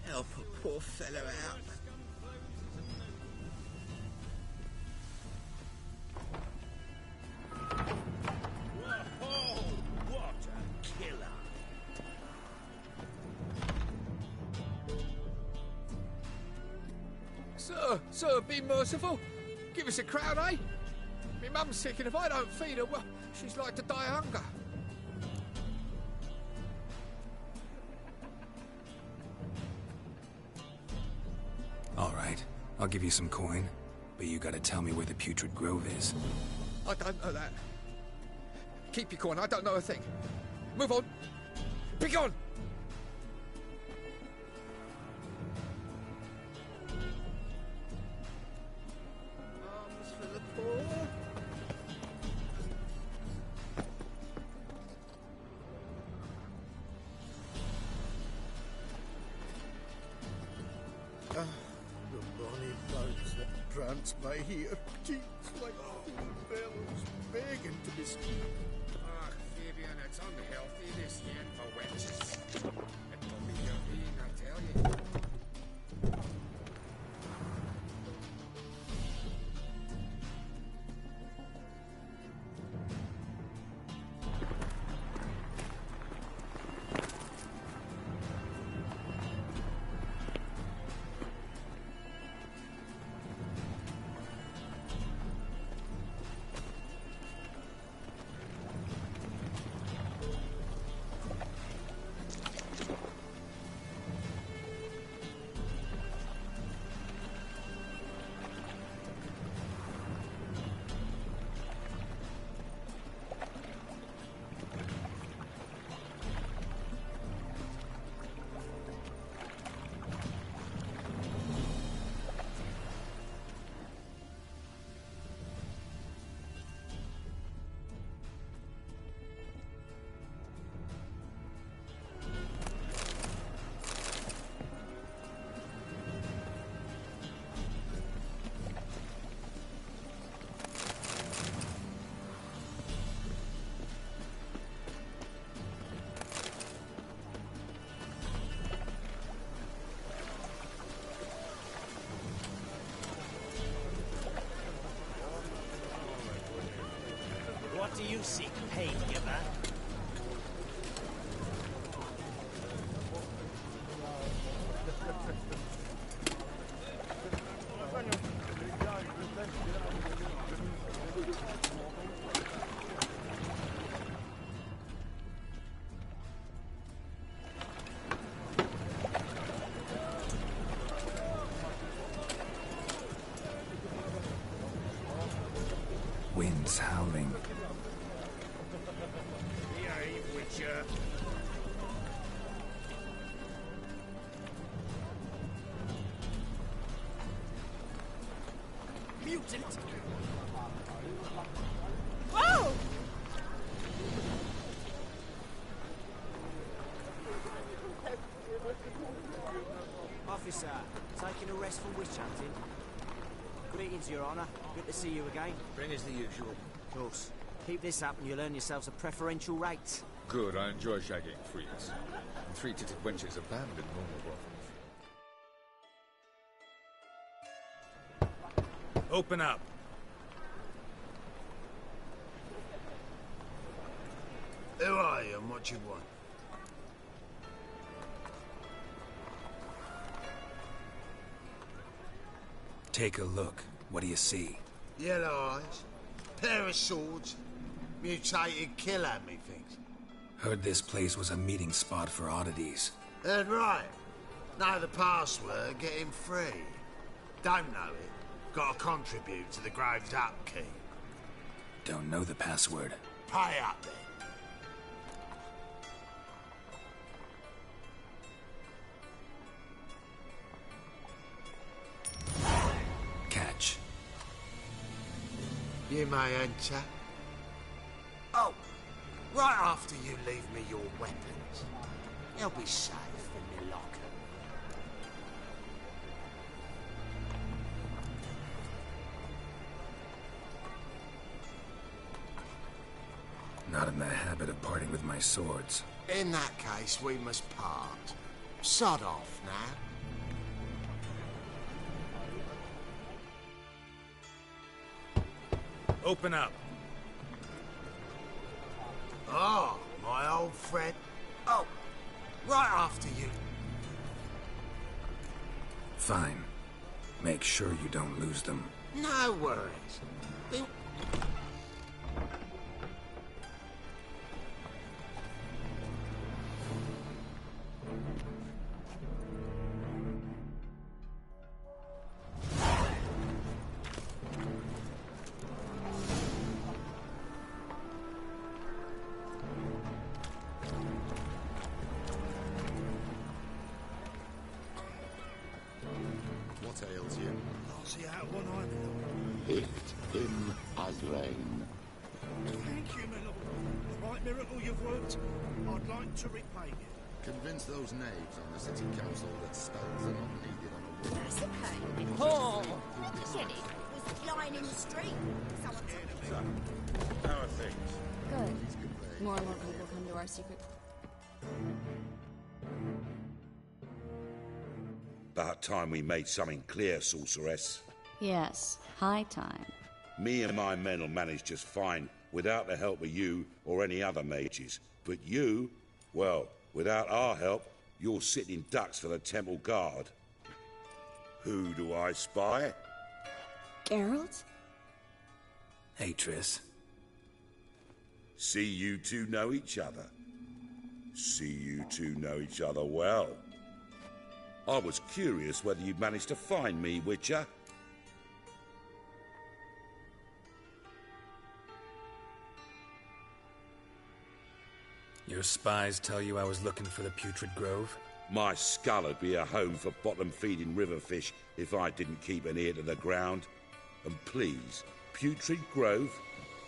Help a poor fellow out. Whoa, what a killer! Sir, be merciful. Give us a crown, eh? My mum's sick, and if I don't feed her, well, she's like to die of hunger. All right, I'll give you some coin, but you gotta tell me where the Putrid Grove is. I don't know that. Keep your coin, I don't know a thing. Move on. Be gone! Arms for the poor. The bonny boats that prance by here, cheeks like bells, begging to be skinned. Ah, Fabian, it's unhealthy this yet for wenches. It'll be your being, I tell you. What do you seek, pain giver? Wind's howling. Behave, Witcher. Mutant! Whoa! Officer, taking a rest from witch hunting. Greetings, Your Honour. Good to see you again. Bring us the usual. Of course. Keep this up and you'll earn yourselves a preferential rate. Good, I enjoy shagging freaks. And three-titted wenches abandon normal brothels. Open up. them what you want. Take a look. What do you see? Yellow eyes, pair of swords, mutated killer, methinks. Heard this place was a meeting spot for oddities. Heard right. Know the password, get him free. Don't know it, gotta contribute to the Grove's upkeep. Don't know the password. Pay up then. Catch. You may enter. Oh, right after you leave me your weapons. They'll be safe in my locker. Not in the habit of parting with my swords. In that case, we must part. Sod off now. Open up. Oh, my old friend. Oh, right after you. Fine. Make sure you don't lose them. No worries. They... What ails you? I'll see out one eye, my lord. Hit him as rain. Thank you, my lord. The right miracle you've worked. I'd like to repay you. Convince those knaves on the city council that spells are not needed on a war. That's okay. Oh, get it? It was lying in the street. Someone So, how are things? Good. More and more people come to our secret. About time we made something clear, sorceress. Yes, high time. Me and my men will manage just fine without the help of you or any other mages. But you, well, without our help, you're sitting ducks for the temple guard. Who do I spy? Geralt? Hey, Triss. See you two know each other. See you two know each other well. I was curious whether you'd managed to find me, Witcher. Your spies tell you I was looking for the Putrid Grove? My skull would be a home for bottom-feeding river fish if I didn't keep an ear to the ground. And please, Putrid Grove?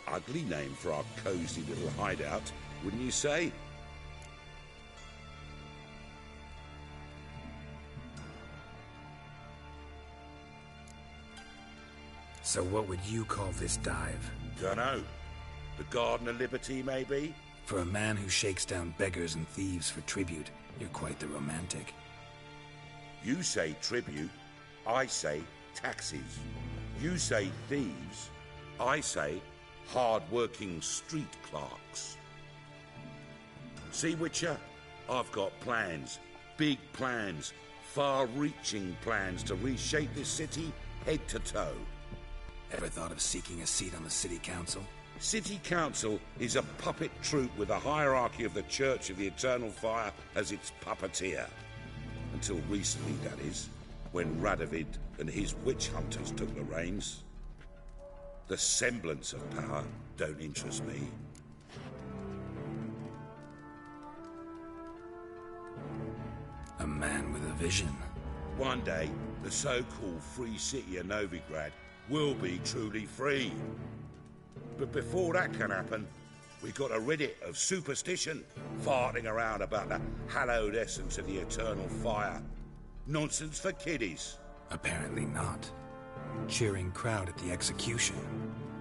Ugly name for our cosy little hideout, wouldn't you say? So what would you call this dive? Dunno. The Garden of Liberty, maybe? For a man who shakes down beggars and thieves for tribute, you're quite the romantic. You say tribute, I say taxes. You say thieves, I say hard-working street clerks. See, Witcher? I've got plans. Big plans. Far-reaching plans to reshape this city head to toe. Ever thought of seeking a seat on the city council? City Council is a puppet troupe with the hierarchy of the Church of the Eternal Fire as its puppeteer. Until recently, that is, when Radovid and his witch hunters took the reins. The semblance of power don't interest me. A man with a vision. One day, the so-called free city of Novigrad will be truly free. But before that can happen, we got to rid it of superstition, farting around about the hallowed essence of the eternal fire. Nonsense for kiddies. Apparently not. Cheering crowd at the execution.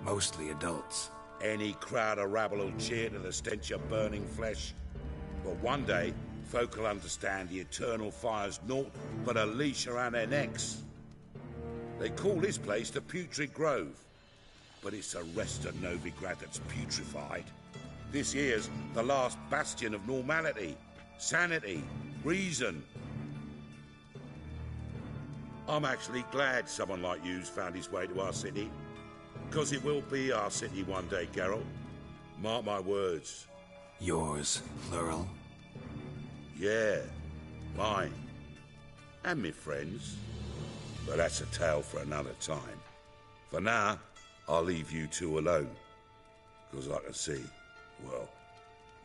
Mostly adults. Any crowd of rabble will cheer to the stench of burning flesh. But one day, folk will understand the eternal fire's naught but a leash around their necks. They call this place the Putrid Grove. But it's the rest of Novigrad that's putrefied. This here's the last bastion of normality, sanity, reason. I'm actually glad someone like you's found his way to our city. Because it will be our city one day, Geralt. Mark my words. Yours, Lurel? Yeah, mine. And me friends. But that's a tale for another time. For now, I'll leave you two alone. Because I can see, well,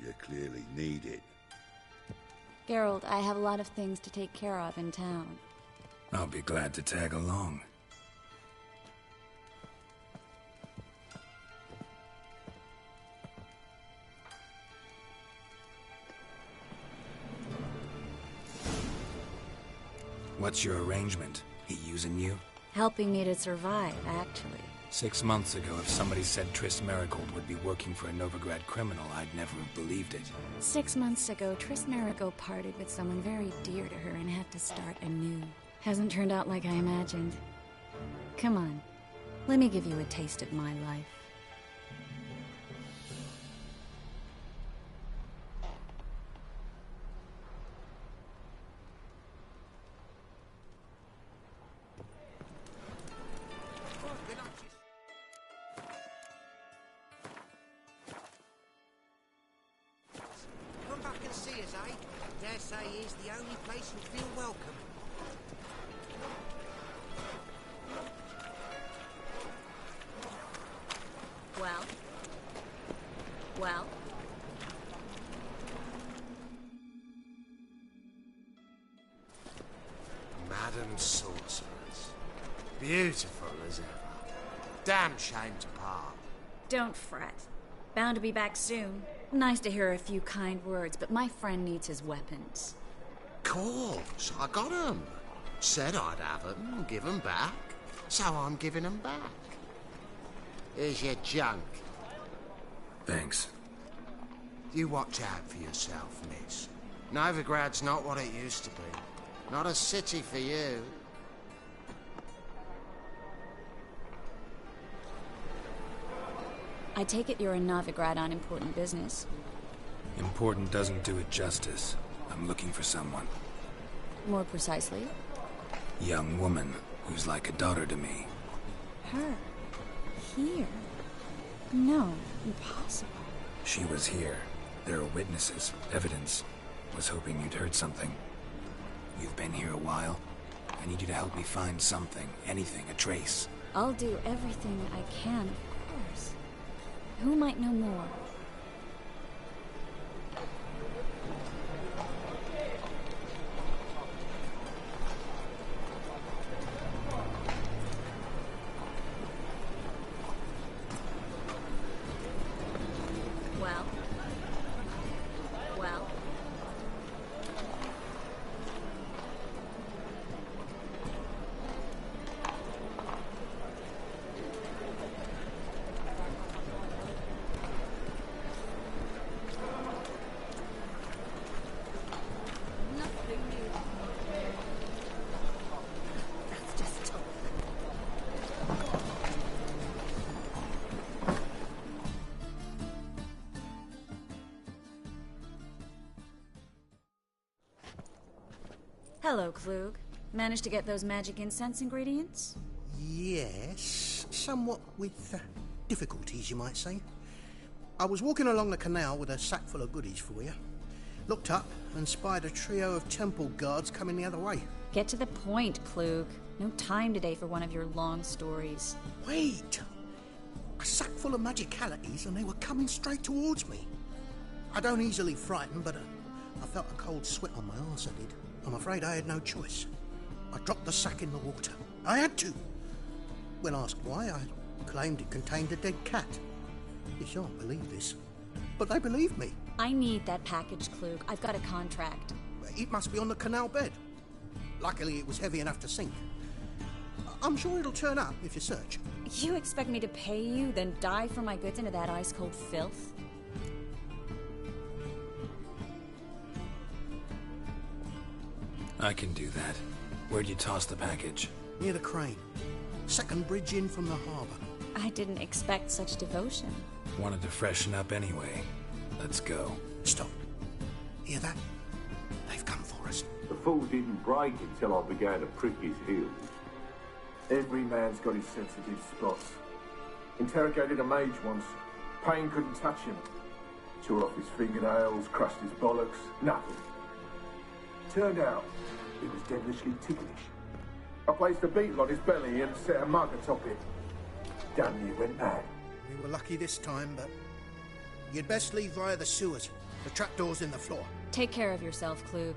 you clearly need it. Geralt, I have a lot of things to take care of in town. I'll be glad to tag along. What's your arrangement? He using you? Helping me to survive, actually. 6 months ago, if somebody said Triss Merigold would be working for a Novigrad criminal, I'd never have believed it. 6 months ago, Triss Merigold parted with someone very dear to her and had to start anew. Hasn't turned out like I imagined. Come on, let me give you a taste of my life. Come back and see us, eh? Dare say here's the only place you feel welcome. Well? Madam Sorceress. Beautiful as ever. Damn shame to part. Don't fret. Bound to be back soon. Nice to hear a few kind words, but my friend needs his weapons. Course, I got 'em. Said I'd have 'em and give 'em back. So I'm giving 'em back. Here's your junk. Thanks. You watch out for yourself, miss. Novigrad's not what it used to be. Not a city for you. I take it you're in Novigrad on important business. Important doesn't do it justice. I'm looking for someone. More precisely? Young woman who's like a daughter to me. Her? Here? No, impossible. She was here. There are witnesses, evidence. Was hoping you'd heard something. You've been here a while. I need you to help me find something, anything, a trace. I'll do everything I can, of course. Who might know more? Well. Nothing new. That's just talk. Hello, Klug. Managed to get those magic incense ingredients? Yes, somewhat with difficulties, you might say. I was walking along the canal with a sack full of goodies for you. Looked up and spied a trio of temple guards coming the other way. Get to the point, Klug. No time today for one of your long stories. Wait! A sack full of magicalities and they were coming straight towards me. I don't easily frighten, but I felt a cold sweat on my arse, I did. I'm afraid I had no choice. I dropped the sack in the water. I had to. When asked why, I claimed it contained a dead cat. You shan't believe this, but they believed me. I need that package, Klug. I've got a contract. It must be on the canal bed. Luckily, it was heavy enough to sink. I'm sure it'll turn up if you search. You expect me to pay you, then dive for my goods into that ice-cold filth? I can do that. Where'd you toss the package? Near the crane. Second bridge in from the harbour. I didn't expect such devotion. Wanted to freshen up anyway. Let's go. Stop. Hear that? They've come for us. The fool didn't break until I began to prick his heels. Every man's got his sensitive spots. Interrogated a mage once. Pain couldn't touch him. Tore off his fingernails, crushed his bollocks, nothing. Turned out, he was devilishly ticklish. I placed a beetle on his belly and set a mug atop it. Damn near went mad. We were lucky this time, but you'd best leave via the sewers. The trapdoor's in the floor. Take care of yourself, Klug.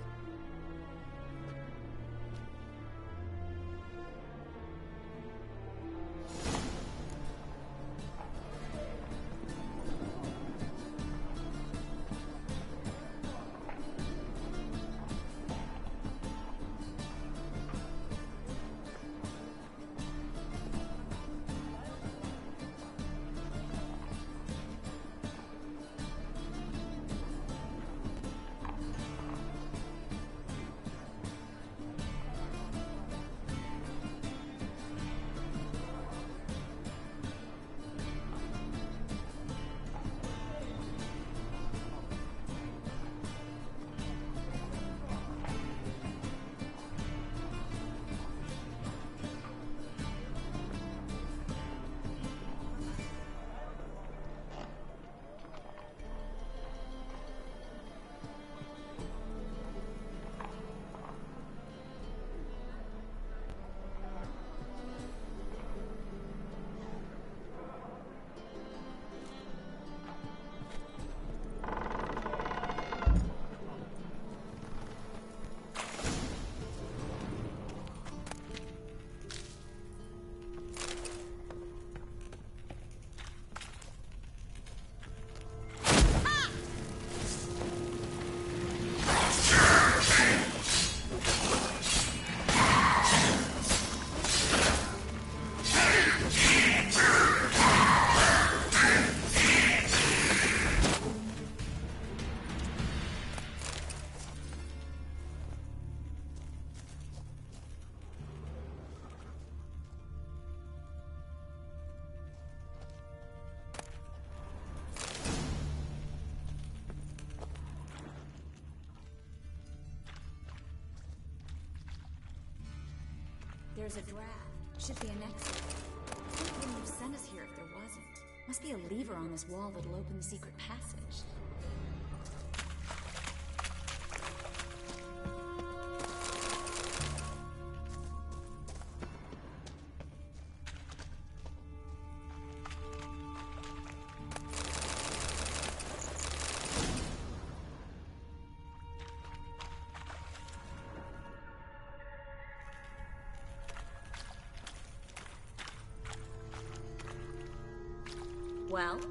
There's a draft. Should be an exit. They wouldn't have sent us here if there wasn't. Must be a lever on this wall that'll open the secret passage. Well?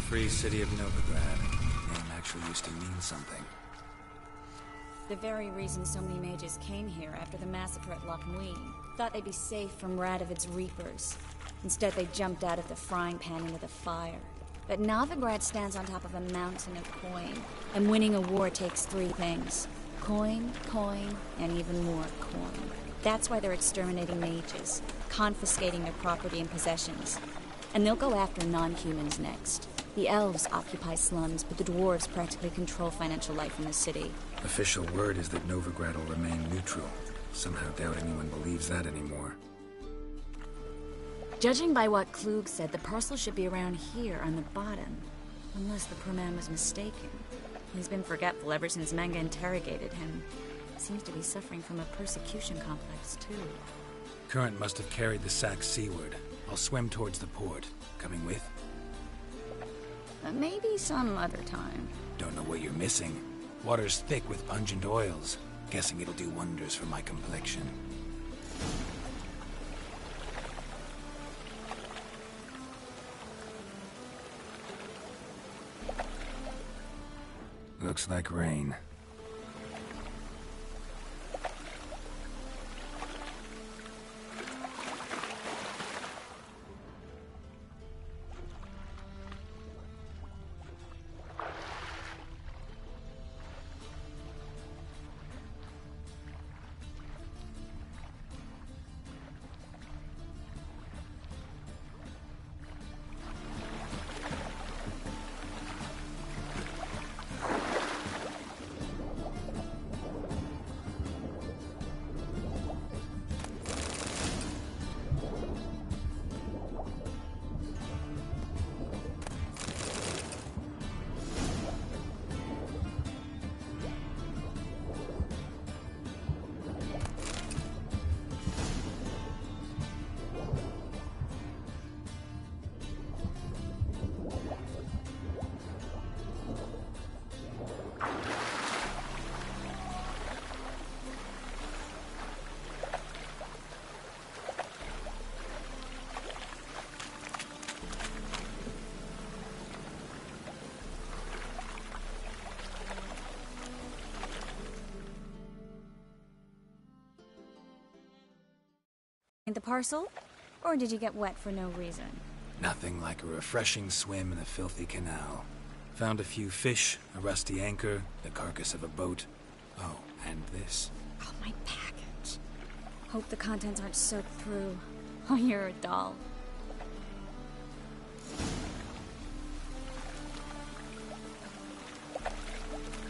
Free City of Novigrad. Name actually used to mean something. The very reason so many mages came here after the massacre at Loch Muin. Thought they'd be safe from Radovid's reapers. Instead, they jumped out of the frying pan into the fire. But Novigrad stands on top of a mountain of coin, and winning a war takes three things. Coin, coin, and even more coin. That's why they're exterminating mages, confiscating their property and possessions. And they'll go after non-humans next. The elves occupy slums, but the dwarves practically control financial life in the city. Official word is that Novigrad will remain neutral. Somehow doubt anyone believes that anymore. Judging by what Klug said, the parcel should be around here on the bottom. Unless the poor man was mistaken. He's been forgetful ever since Manga interrogated him. Seems to be suffering from a persecution complex, too. Current must have carried the sack seaward. I'll swim towards the port. Coming with? Maybe some other time. Don't know what you're missing. Water's thick with pungent oils. Guessing it'll do wonders for my complexion. Looks like rain. The parcel? Or did you get wet for no reason? Nothing like a refreshing swim in a filthy canal. Found a few fish, a rusty anchor, the carcass of a boat. Oh, and this. Oh, my package. Hope the contents aren't soaked through. Oh, you're a doll.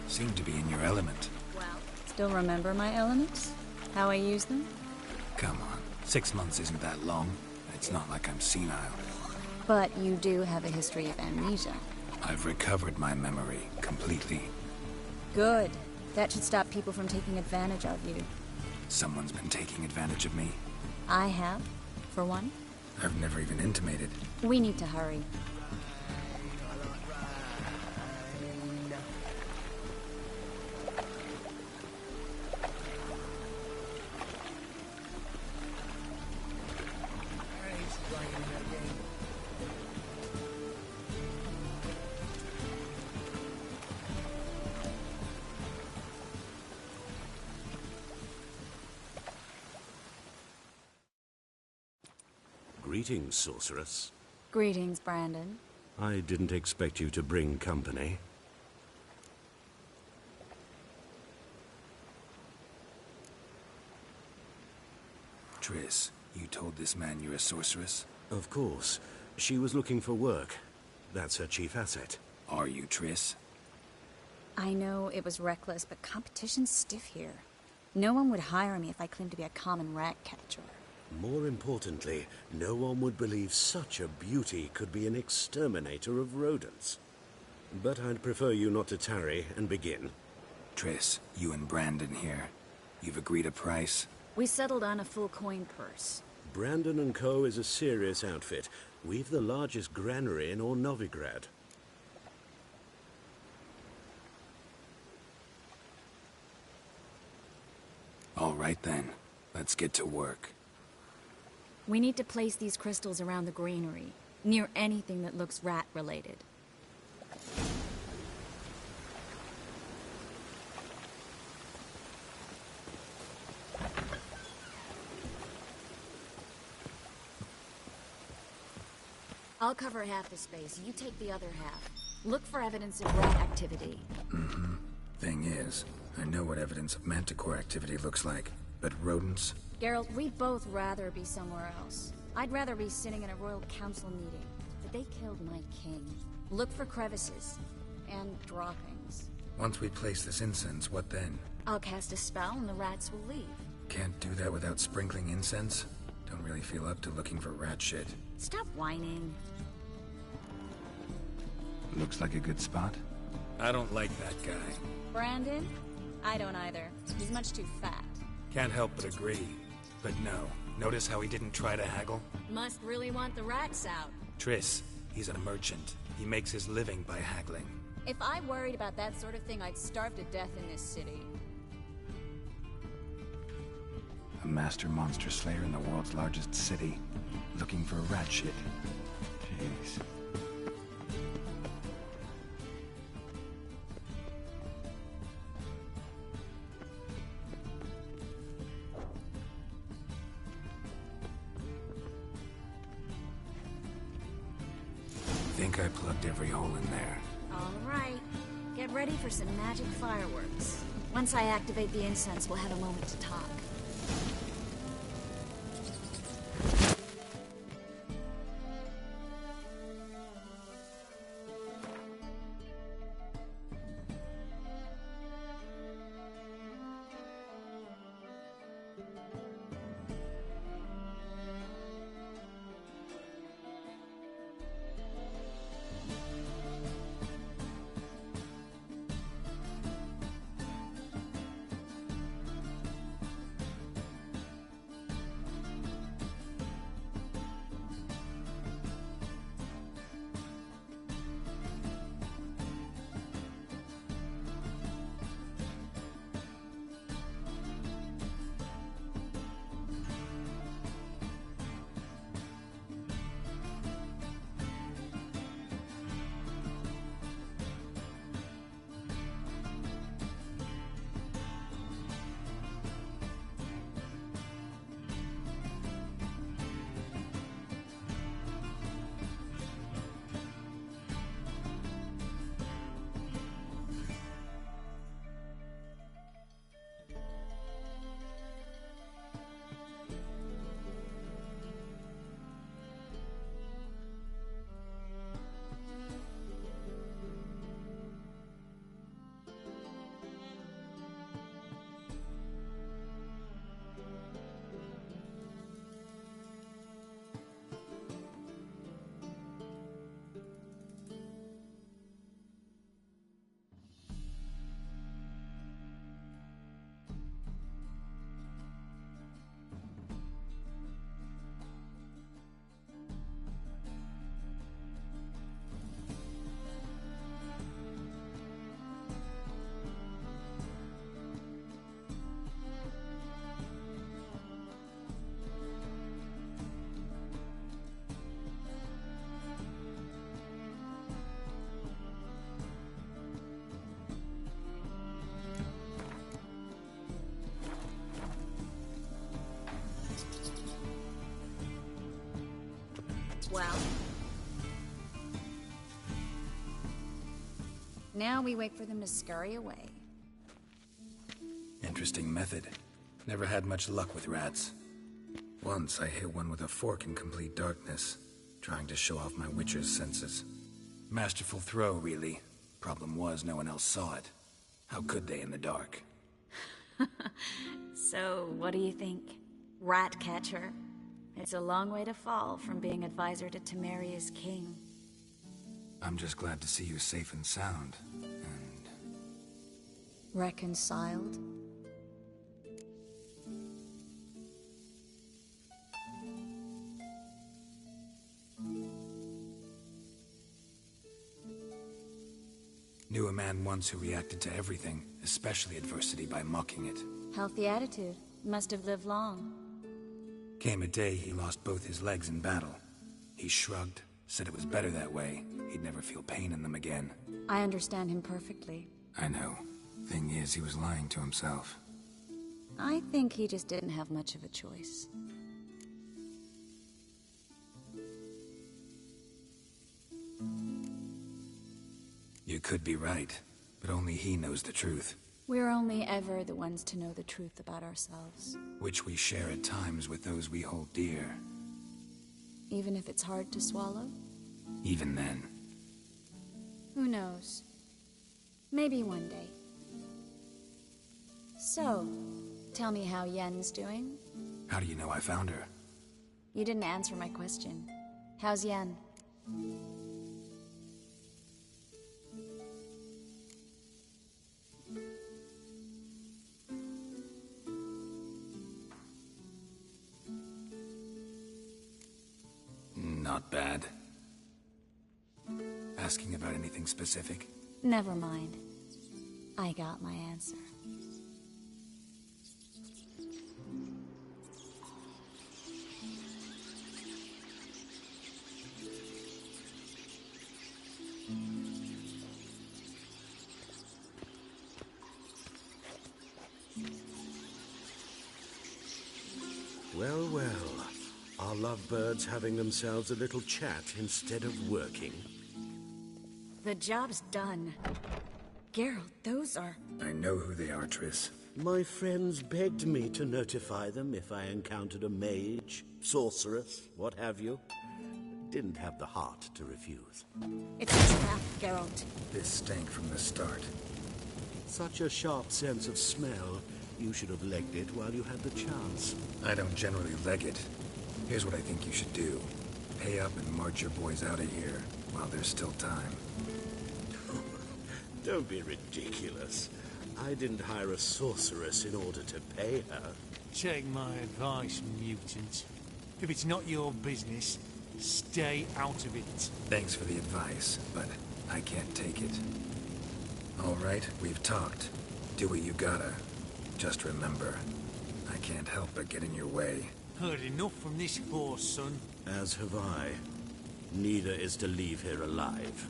Seem to be in your element. Well, still remember my elements? How I use them? Come on, 6 months isn't that long. It's not like I'm senile. But you do have a history of amnesia. I've recovered my memory completely. Good. That should stop people from taking advantage of you. Someone's been taking advantage of me. I have, for one. I've never even intimated. We need to hurry. Greetings, sorceress. Greetings, Brandon. I didn't expect you to bring company. Triss, you told this man you're a sorceress? Of course. She was looking for work. That's her chief asset. Are you, Triss? I know it was reckless, but competition's stiff here. No one would hire me if I claimed to be a common rat catcher. More importantly, no one would believe such a beauty could be an exterminator of rodents. But I'd prefer you not to tarry and begin. Triss, you and Brandon here. You've agreed a price? We settled on a full coin purse. Brandon & Co. is a serious outfit. We've the largest granary in all Novigrad. All right then. Let's get to work. We need to place these crystals around the granary, near anything that looks rat-related. I'll cover half the space, you take the other half. Look for evidence of rat activity. Mm-hmm. Thing is, I know what evidence of manticore activity looks like, but rodents? Geralt, we'd both rather be somewhere else. I'd rather be sitting in a royal council meeting, but they killed my king. Look for crevices and droppings. Once we place this incense, what then? I'll cast a spell and the rats will leave. Can't do that without sprinkling incense? Don't really feel up to looking for rat shit. Stop whining. Looks like a good spot. I don't like that guy. Brandon? I don't either. He's much too fat. Can't help but agree. But no. Notice how he didn't try to haggle? Must really want the rats out. Triss, he's a merchant. He makes his living by haggling. If I worried about that sort of thing, I'd starve to death in this city. A master monster slayer in the world's largest city. Looking for rat shit. Jeez. Think I plugged every hole in there. All right. Get ready for some magic fireworks. Once I activate the incense, we'll have a moment to talk. Well? Now we wait for them to scurry away. Interesting method. Never had much luck with rats. Once I hit one with a fork in complete darkness, trying to show off my witcher's senses. Masterful throw, really. Problem was, no one else saw it. How could they in the dark? So, what do you think? Rat catcher? It's a long way to fall from being advisor to Temeria's king. I'm just glad to see you safe and sound. Reconciled? Knew a man once who reacted to everything, especially adversity, by mocking it. Healthy attitude. Must have lived long. Came a day he lost both his legs in battle. He shrugged, said it was better that way. He'd never feel pain in them again. I understand him perfectly. I know. Thing is, he was lying to himself. I think he just didn't have much of a choice. You could be right, but only he knows the truth. We're only ever the ones to know the truth about ourselves. Which we share at times with those we hold dear. Even if it's hard to swallow? Even then. Who knows? Maybe one day. So, tell me how Yen's doing? How do you know I found her? You didn't answer my question. How's Yen? Not bad. Asking about anything specific? Never mind. I got my answer. Well, well. Are lovebirds having themselves a little chat instead of working? The job's done. Geralt, those are... I know who they are, Triss. My friends begged me to notify them if I encountered a mage, sorceress, what have you. Didn't have the heart to refuse. It's a trap, Geralt. This stank from the start. Such a sharp sense of smell. You should have legged it while you had the chance. I don't generally leg it. Here's what I think you should do. Pay up and march your boys out of here while there's still time. Don't be ridiculous. I didn't hire a sorceress in order to pay her. Take my advice, mutant. If it's not your business, stay out of it. Thanks for the advice, but I can't take it. All right, we've talked. Do what you gotta. Just remember, I can't help but get in your way. Heard enough from this horse, son. As have I. Neither is to leave here alive.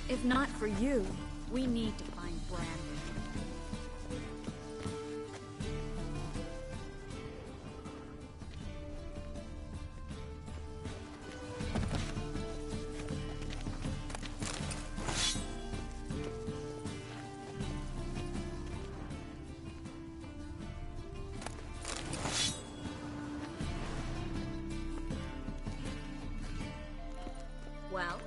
If not for you, we need to find Brandon. Well?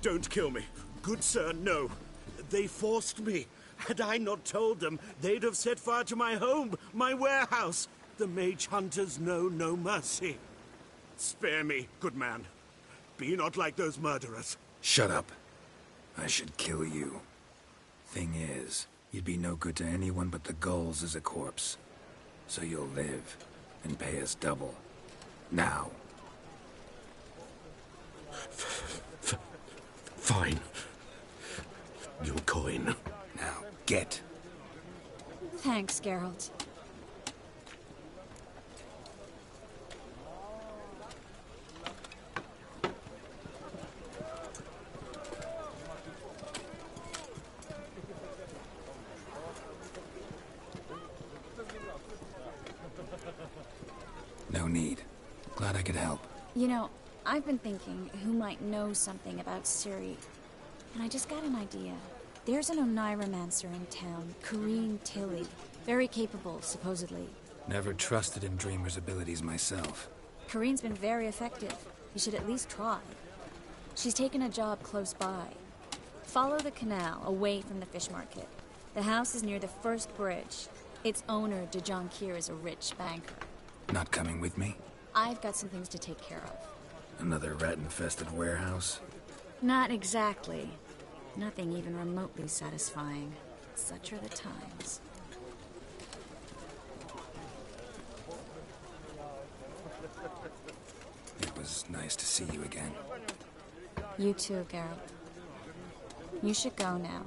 Don't kill me. Good sir, no. They forced me. Had I not told them, they'd have set fire to my home, my warehouse. The mage hunters know no mercy. Spare me, good man. Be not like those murderers. Shut up. I should kill you. Thing is, you'd be no good to anyone but the gulls as a corpse. So you'll live, and pay us double. Now. Fine. Your coin. Now, get. Thanks, Geralt. No need. Glad I could help. You know, I've been thinking who might know something about Ciri. And I just got an idea. There's an Oneiromancer in town, Corrine Tilly. Very capable, supposedly. Never trusted in Dreamer's abilities myself. Corrine's been very effective. You should at least try. She's taken a job close by. Follow the canal, away from the fish market. The house is near the first bridge. Its owner, de Jonquier, is a rich banker. Not coming with me? I've got some things to take care of. Another rat-infested warehouse? Not exactly. Nothing even remotely satisfying. Such are the times. It was nice to see you again. You too, Geralt. You should go now,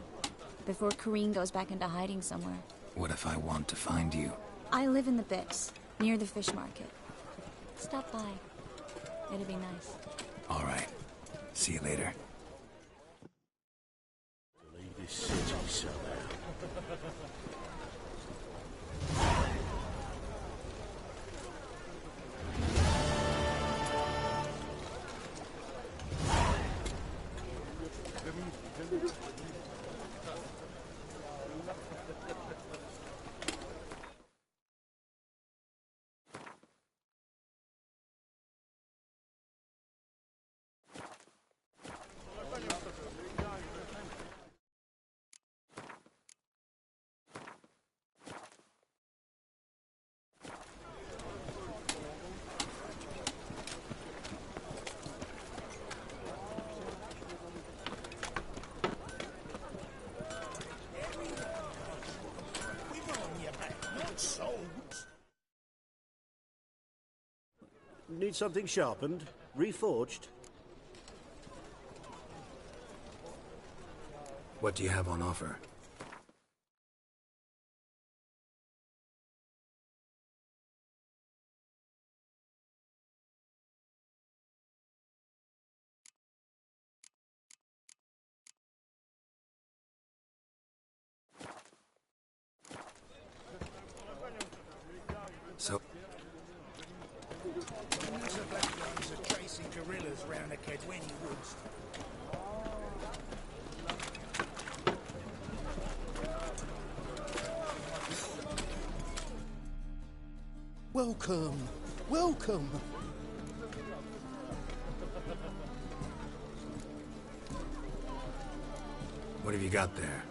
before Corrine goes back into hiding somewhere. What if I want to find you? I live in the Bix, near the fish market. Stop by. It'd be nice. All right. See you later. Leave this city somehow. Need something sharpened? Reforged? What do you have on offer? So... Gorillas round the Kedweni woods. Welcome, welcome. What have you got there?